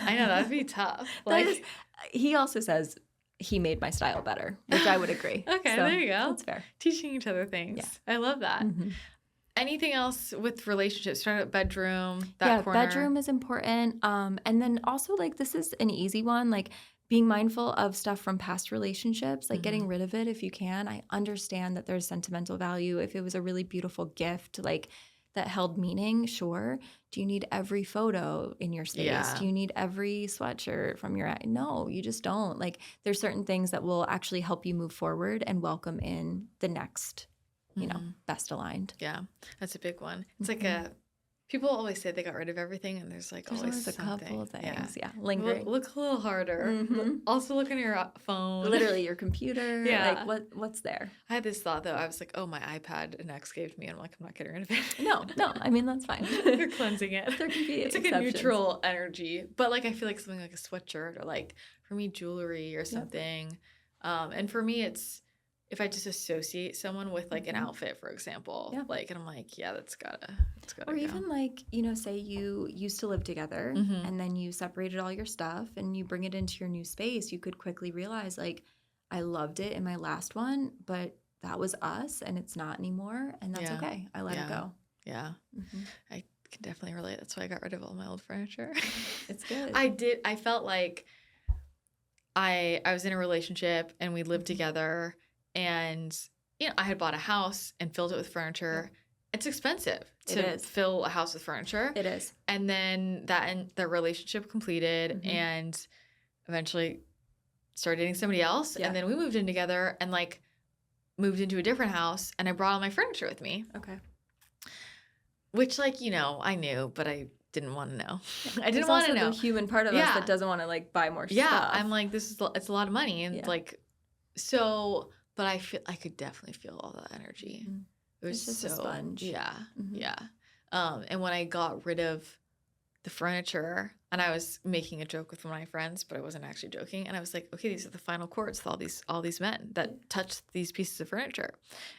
I know, that'd be tough. Like, he also says he made my style better, which I would agree. Okay, so, there you go. That's fair. Teaching each other things. Yeah. I love that. Anything else with relationships? Start at bedroom, that corner. Bedroom is important. And then also like this is an easy one, like being mindful of stuff from past relationships, like getting rid of it if you can. I understand that there's sentimental value. If it was a really beautiful gift, like that held meaning, sure. Do you need every photo in your space? Yeah. Do you need every sweatshirt from your... No, you just don't. Like there's certain things that will actually help you move forward and welcome in the next, you know, best aligned. Yeah, that's a big one. It's like a People always say they got rid of everything, and there's There's always always a something. couple of things. Yeah. Look, Lingering. look a little harder. Also look on your phone. Literally your computer. Yeah. Like what's there? I had this thought though. I was like, oh, my iPad an ex gave me. And I'm like, I'm not getting rid of it. No. I mean, that's fine. You're cleansing it. There can be It's like exceptions. a neutral energy. But I feel like something like a sweatshirt, or for me, jewelry or something. And for me, it's if I just associate someone with an outfit, for example, and I'm like, yeah, it's gotta or go. even say you used to live together and then you separated all your stuff and you bring it into your new space, you could quickly realize I loved it in my last one, but that was us and it's not anymore, and that's okay. I let it go. Yeah. I can definitely relate. That's why I got rid of all my old furniture. It's good. I felt like I was in a relationship and we lived together, and I had bought a house and filled it with furniture. It's expensive to fill a house with furniture. It is. And then the relationship completed, and eventually started dating somebody else. And then we moved in together and moved into a different house, and I brought all my furniture with me. Okay. Which I knew, but I didn't want to know. I didn't want to know. The human part of us that doesn't want to buy more stuff. Yeah, I'm like, it's a lot of money, and so. But I could definitely feel all that energy. It was just a sponge. Yeah, yeah. And when I got rid of the furniture, and I was making a joke with one of my friends, but I wasn't actually joking. And I was like, okay, these are the final chords with all these men that touched these pieces of furniture.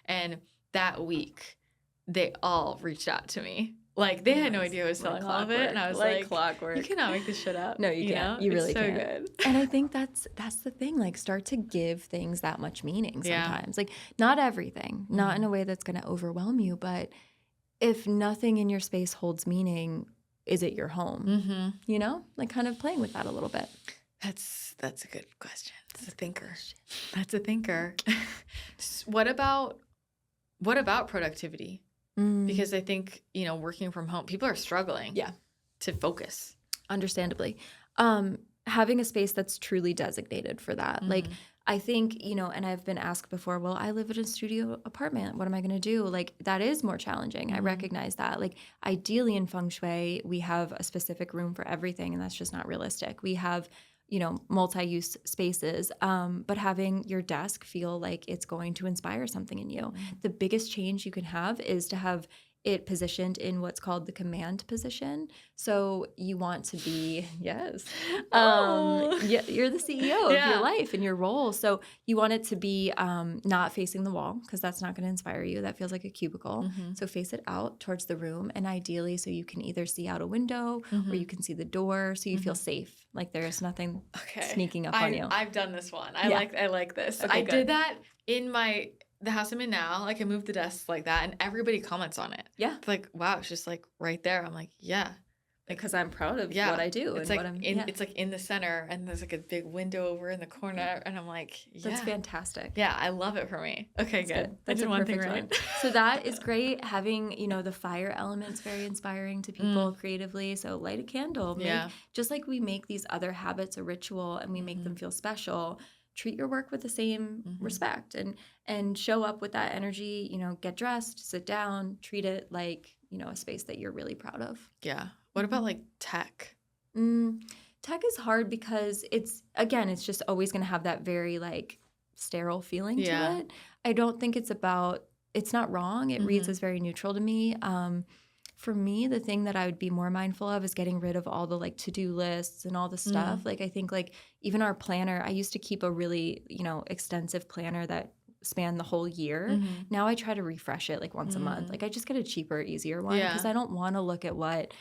And that week, they all reached out to me. They had no idea I was selling all of it, and I was like, clockwork. You cannot make this shit up. No, you can't. You really can't. Good. And I think that's the thing. Start to give things that much meaning sometimes. Not everything, not in a way that's going to overwhelm you, but if nothing in your space holds meaning, is it your home? Kind of playing with that a little bit. That's a good question. That's a thinker. That's a thinker. What about productivity? Because I think, working from home, people are struggling to focus. Understandably. Having a space that's truly designated for that. I think, and I've been asked before, well, I live in a studio apartment. What am I going to do? That is more challenging. I recognize that. Ideally in Feng Shui, we have a specific room for everything, and that's just not realistic. We have multi-use spaces, but having your desk feel like it's going to inspire something in you. The biggest change you can have is to have it positioned in what's called the command position. So you want to be, you're the CEO of your life and your role. So you want it to be not facing the wall, because that's not going to inspire you. That feels like a cubicle. So face it out towards the room, and ideally so you can either see out a window or you can see the door, so you feel safe. There's nothing sneaking up on you. I've done this one. I like this. Okay, I did that in the house I'm in now. I moved the desks like that, and everybody comments on it. Yeah. It's wow, it's just right there. I'm like, yeah. Because I'm proud of what I do. It's and it's in the center, and there's a big window over in the corner, and I'm like, yeah. That's fantastic. Yeah, I love it for me. Okay, That's good. That's I did a one thing perfect right. one. So that is great. Having, the fire element's very inspiring to people creatively. So light a candle. Just like we make these other habits a ritual and we make them feel special, treat your work with the same respect and show up with that energy. Get dressed, sit down, treat it like, a space that you're really proud of. Yeah. What about tech? Tech is hard because it's just always going to have that very sterile feeling to it. I don't think it's not wrong. It reads as very neutral to me. For me, the thing that I would be more mindful of is getting rid of all the to-do lists and all the stuff. I think even our planner, I used to keep a really, extensive planner that spanned the whole year. Now I try to refresh it once a month. I just get a cheaper, easier one because I don't want to look at what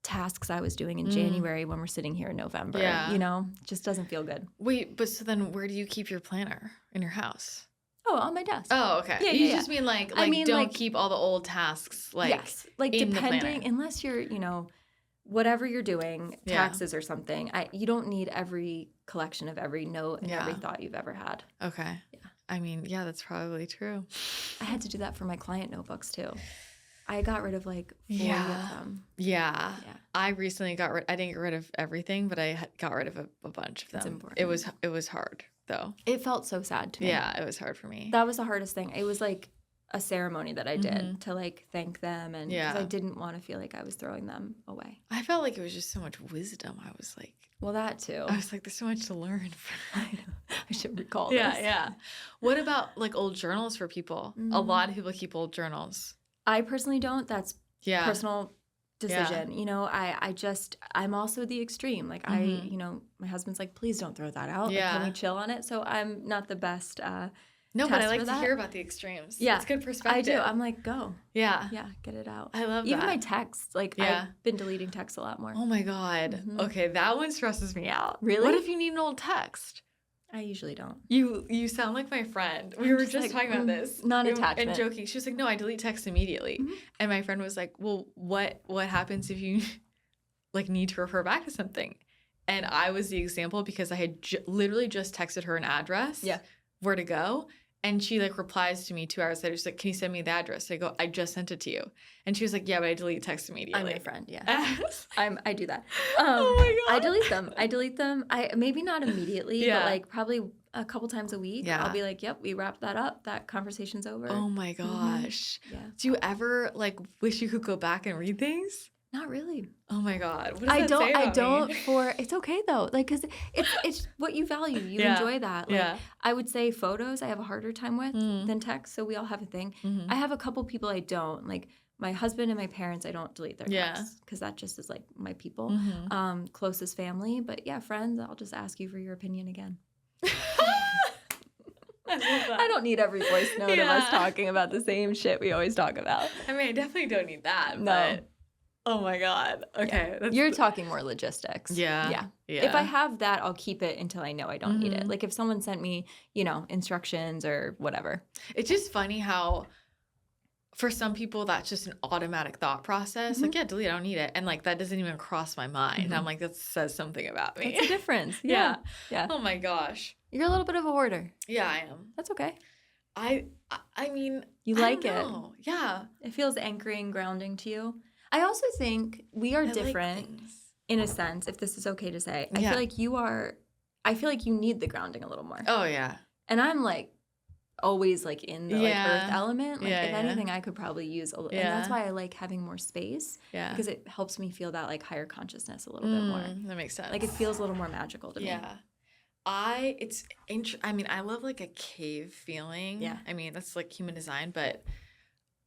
tasks I was doing in January when we're sitting here in November. Just doesn't feel good. Wait, but so then where do you keep your planner in your house? Oh, on my desk. Oh, okay. Yeah, you just mean don't keep all the old tasks yes, in depending, unless you're whatever you're doing, taxes or something. You don't need every collection of every note and every thought you've ever had. Okay. Yeah. I mean, yeah, that's probably true. I had to do that for my client notebooks too. I got rid of 40 of them. Yeah. I recently I didn't get rid of everything, but I got rid of a bunch of them. That's important. It was hard though. It felt so sad to me. Yeah, it was hard for me. That was the hardest thing. It was a ceremony that I did to like thank them, and 'cause I didn't want to feel like I was throwing them away. I felt like it was just so much wisdom. I was like, well, that too. I was like, there's so much to learn. I know. I should recall Yeah, this. yeah. What about like old journals for people? A lot of people keep old journals. I personally don't. That's personal decision. Yeah. You know, I'm also the extreme. Like you know, my husband's like, please don't throw that out. Yeah. Like, can we chill on it? So I'm not the best no, but I test like for to that. hear about the extremes. Yeah. It's good perspective. I do. I'm like, go. Yeah. Yeah, get it out. I love Even that. my texts. Like, I've been deleting texts a lot more. Oh my God. Okay, that one stresses me out. Really? What if you need an old text? I usually don't. You sound like my friend. We were just like, talking about this. Non-attachment. And joking. She was like, no, I delete texts immediately. And my friend was like, well, what happens if you like need to refer back to something? And I was the example because I had literally just texted her an address. Yeah. Where to go. And she like replies to me 2 hours later. She's like, can you send me the address? I go, I just sent it to you. And she was like, yeah, but I delete text immediately. I'm your friend, yeah. I do that. Oh my God. I delete them. I maybe not immediately, but like probably a couple times a week. Yeah. I'll be like, yep, we wrapped that up. That conversation's over. Oh my gosh. Yeah. Do you ever like wish you could go back and read things? Not really. Oh my God. What does that say about me? It's okay though. Like, cause it's what you value. You enjoy that. Like, I would say photos I have a harder time with than text. So we all have a thing. I have a couple people I don't. Like my husband and my parents, I don't delete their texts because that just is like my people. Closest family. But yeah, friends, I'll just ask you for your opinion again. I love that. I don't need every voice note of us talking about the same shit we always talk about. I mean, I definitely don't need that. No. But oh my God. Okay. Yeah. You're talking more logistics. Yeah. If I have that, I'll keep it until I know I don't need it. Like if someone sent me, you know, instructions or whatever. It's just funny how for some people that's just an automatic thought process. Like, yeah, delete, I don't need it. And like that doesn't even cross my mind. And I'm like, that says something about me. It's a difference. Yeah. Oh my gosh. You're a little bit of a hoarder. Yeah, I am. That's okay. I mean, you like it. Yeah. It feels anchoring, grounding to you. I also think we are different in a sense, if this is okay to say. I feel like you need the grounding a little more. Oh, yeah. And I'm like always like in the like earth element. Like if anything, I could probably use a little. And that's why I like having more space. Yeah. Because it helps me feel that like higher consciousness a little bit more. That makes sense. Like it feels a little more magical to me. Yeah. I love like a cave feeling. Yeah. I mean, that's like human design, but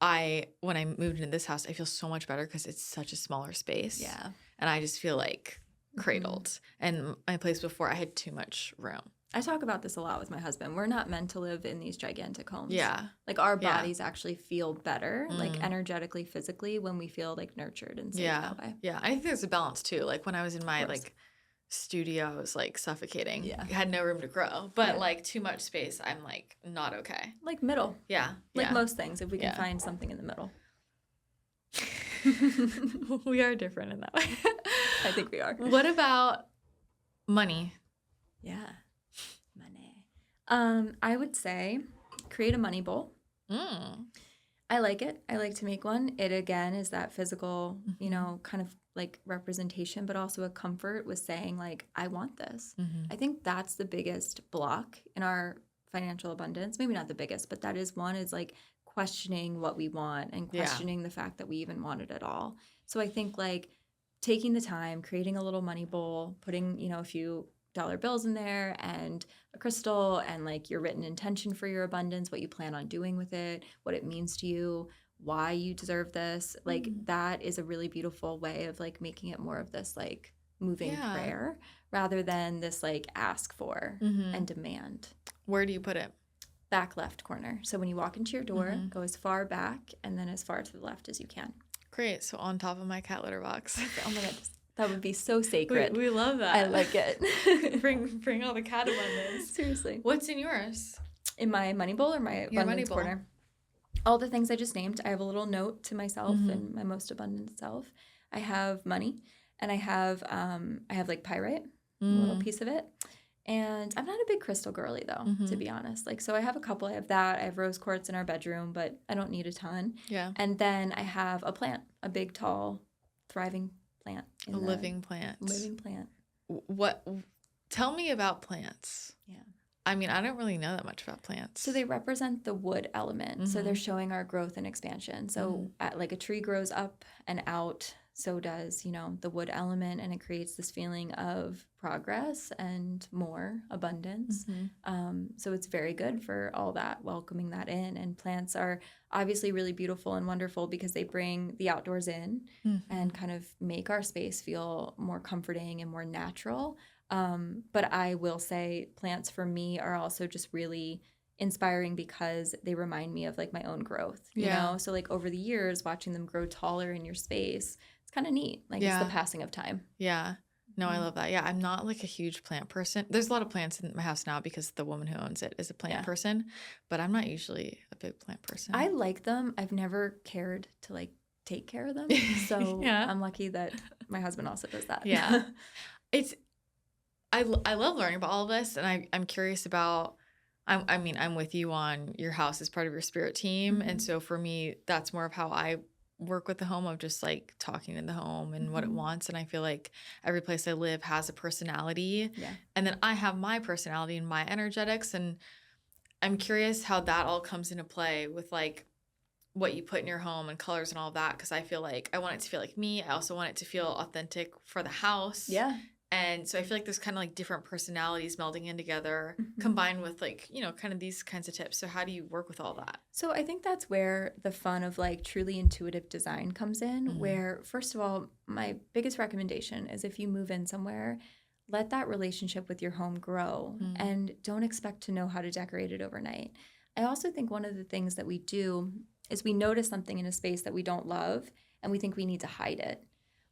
when I moved into this house, I feel so much better because it's such a smaller space. Yeah. And I just feel like cradled. And my place before, I had too much room. I talk about this a lot with my husband. We're not meant to live in these gigantic homes. Yeah. Like our bodies actually feel better, like energetically, physically, when we feel like nurtured and safe that way. Yeah. I think there's a balance too. Like when I was in my like studio, I was like suffocating. Yeah. I had no room to grow. But like too much space, I'm like not okay. Like middle. Yeah. Like most things, if we can find something in the middle. We are different in that way. I think we are. What about money? Yeah. Money. I would say create a money bowl. I like it. I like to make one. It again is that physical, you know, kind of like representation, but also a comfort with saying like, I want this. I think that's the biggest block in our financial abundance. Maybe not the biggest, but that is one, is like questioning what we want and questioning the fact that we even want it at all. So I think like taking the time, creating a little money bowl, putting, you know, a few dollar bills in there and a crystal and like your written intention for your abundance, what you plan on doing with it, what it means to you, why you deserve this. Like that is a really beautiful way of like making it more of this like moving prayer rather than this like ask for and demand. Where do you put it? Back left corner. So when you walk into your door, go as far back and then as far to the left as you can. Great. So on top of my cat litter box. Oh my God. That would be so sacred. We love that. I like it. bring all the cat abundance. Seriously. What's in yours? In my money bowl or my abundance corner? All the things I just named. I have a little note to myself and my most abundant self. I have money, and I have like pyrite, a little piece of it. And I'm not a big crystal girly though, to be honest. Like, so I have a couple. I have that. I have rose quartz in our bedroom, but I don't need a ton. Yeah. And then I have a plant, a big, tall, thriving plant. A living plant. Living plant. What? Tell me about plants. Yeah. I mean, I don't really know that much about plants. So they represent the wood element. So they're showing our growth and expansion. So like a tree grows up and out, so does, the wood element, and it creates this feeling of progress and more abundance. So it's very good for all that, welcoming that in. And plants are obviously really beautiful and wonderful because they bring the outdoors in and kind of make our space feel more comforting and more natural. But I will say plants for me are also just really inspiring because they remind me of like my own growth, you know? So like over the years, watching them grow taller in your space, it's kind of neat. Like it's the passing of time. Yeah. No, I love that. Yeah. I'm not like a huge plant person. There's a lot of plants in my house now because the woman who owns it is a plant person, but I'm not usually a big plant person. I like them. I've never cared to like take care of them. So I'm lucky that my husband also does that. Yeah. I love learning about all of this, and I'm curious about, I'm with you on your house as part of your spirit team. And so for me, that's more of how I work with the home, of just like talking to the home and what it wants. And I feel like every place I live has a personality. Yeah. And then I have my personality and my energetics. And I'm curious how that all comes into play with like what you put in your home and colors and all of that. Cause I feel like I want it to feel like me. I also want it to feel authentic for the house. Yeah. And so I feel like there's kind of like different personalities melding in together, combined with like, kind of these kinds of tips. So how do you work with all that? So I think that's where the fun of like truly intuitive design comes in, where first of all, my biggest recommendation is if you move in somewhere, let that relationship with your home grow and don't expect to know how to decorate it overnight. I also think one of the things that we do is we notice something in a space that we don't love and we think we need to hide it.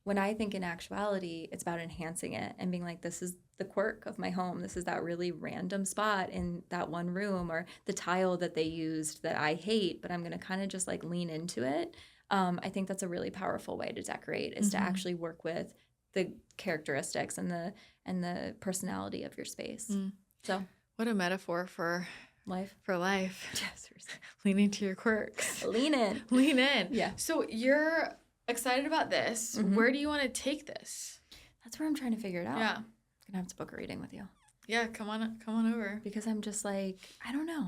When I think in actuality, it's about enhancing it and being like, this is the quirk of my home. This is that really random spot in that one room, or the tile that they used that I hate, but I'm going to kind of just like lean into it. I think that's a really powerful way to decorate, is to actually work with the characteristics and the personality of your space. So what a metaphor for life. For life. Yes. Lean into your quirks. Lean in. Lean in. Yeah. So you're excited about this. Where do you want to take this? That's where I'm trying to figure it out. Yeah. I'm gonna have to book a reading with you. Yeah, come on over. Because I'm just like, I don't know.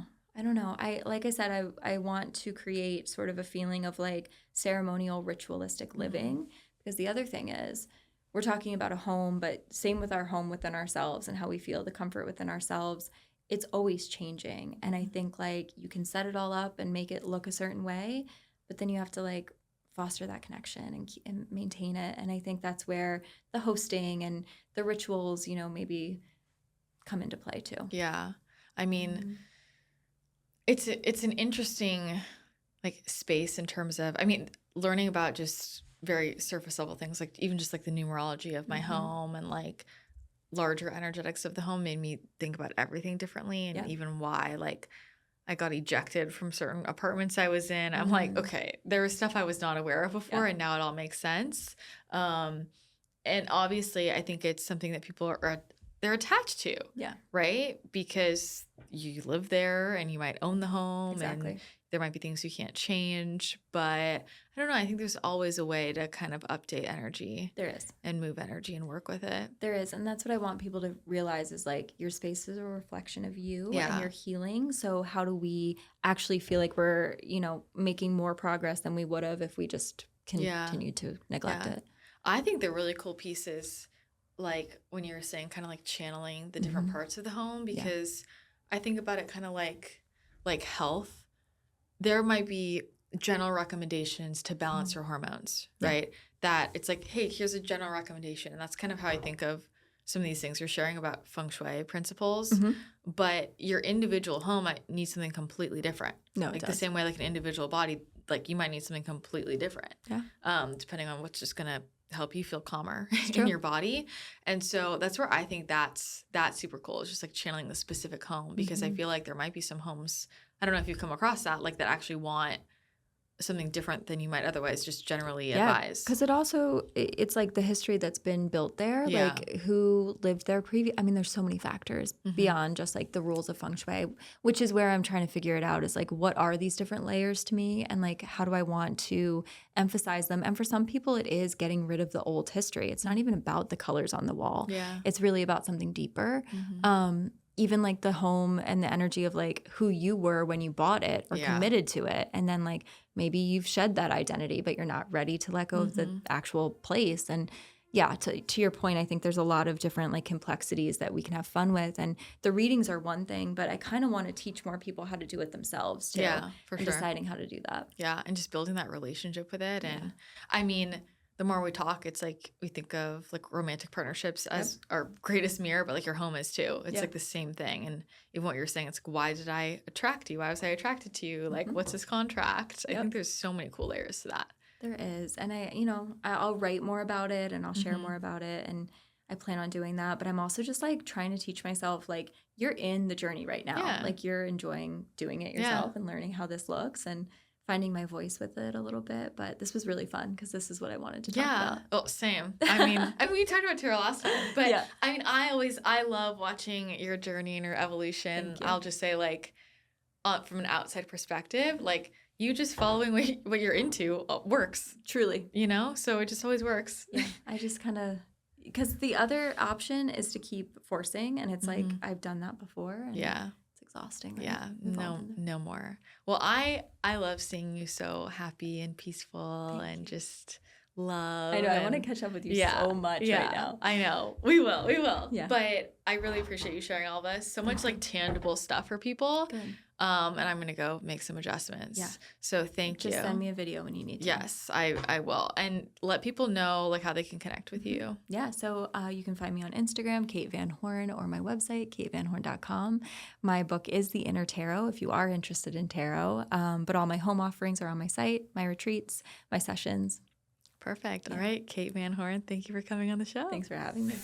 Like I said, I want to create sort of a feeling of like ceremonial, ritualistic living. Because the other thing is, we're talking about a home, but same with our home within ourselves and how we feel the comfort within ourselves. It's always changing. And I think like you can set it all up and make it look a certain way, but then you have to like foster that connection and maintain it. And I think that's where the hosting and the rituals, maybe come into play too. Yeah. I mean, it's an interesting like space in terms of, learning about just very surface level things, like even just like the numerology of my home and like larger energetics of the home made me think about everything differently. And even why like I got ejected from certain apartments I was in. I'm like, okay, there was stuff I was not aware of before, and now it all makes sense. And obviously, I think it's something that people they're attached to. Yeah. Right? Because you live there and you might own the home. Exactly. And there might be things you can't change. But I don't know. I think there's always a way to kind of update energy. There is. And move energy and work with it. There is. And that's what I want people to realize is like your space is a reflection of you and your healing. So how do we actually feel like we're, making more progress than we would have if we just continued to neglect it? I think the really cool piece is like when you were saying kind of like channeling the different parts of the home, because I think about it kind of like health. There might be general recommendations to balance your hormones, right? That it's like, hey, here's a general recommendation. And that's kind of how I think of some of these things you're sharing about Feng Shui principles. But your individual home might need something completely different. No, like the same way like an individual body, like you might need something completely different. Yeah. Depending on what's just going to help you feel calmer in your body. And so that's where I think that's super cool. It's just like channeling the specific home, because I feel like there might be some homes, I don't know if you've come across that, like that actually want something different than you might otherwise just generally advise. Because it's like the history that's been built there, like who lived there previous. There's so many factors beyond just like the rules of Feng Shui, which is where I'm trying to figure it out, is like, what are these different layers to me, and like, how do I want to emphasize them? And for some people, it is getting rid of the old history. It's not even about the colors on the wall. Yeah. It's really about something deeper. even like the home and the energy of like who you were when you bought it or committed to it. And then like maybe you've shed that identity, but you're not ready to let go of the actual place. And yeah, to your point, I think there's a lot of different like complexities that we can have fun with. And the readings are one thing, but I kind of want to teach more people how to do it themselves too. Yeah, for sure. Deciding how to do that. Yeah, and just building that relationship with it. And I mean, the more we talk, it's like we think of like romantic partnerships as our greatest mirror, but like your home is too. It's like the same thing. And even what you're saying, it's like, why did I attract you? Why was I attracted to you? Like, what's this contract? I think there's so many cool layers to that. There is. And I'll write more about it and I'll share more about it. And I plan on doing that. But I'm also just like trying to teach myself, like, you're in the journey right now. Yeah. Like you're enjoying doing it yourself and learning how this looks and finding my voice with it a little bit. But this was really fun because this is what I wanted to talk about. Oh, same. I mean, we talked about Tarot last time. But I mean, I love watching your journey and your evolution. I'll just say, like, from an outside perspective, like, you just following what you're into works. Truly. So it just always works. Yeah. I just kind of, because the other option is to keep forcing. And it's like, I've done that before. And it's exhausting. Yeah. No more. Well, I love seeing you so happy and peaceful and just love. I know. I want to catch up with you so much right now. I know. We will. Yeah. But I really appreciate you sharing all this. So much like tangible stuff for people. Good. And I'm going to go make some adjustments. Yeah. So thank you. Just send me a video when you need to. Yes, I will. And let people know like how they can connect with you. Yeah. So you can find me on Instagram, Kate Van Horn, or my website, katevanhorn.com. My book is The Inner Tarot if you are interested in tarot. But all my home offerings are on my site, my retreats, my sessions. Perfect. All right. Kate Van Horn, thank you for coming on the show. Thanks for having me.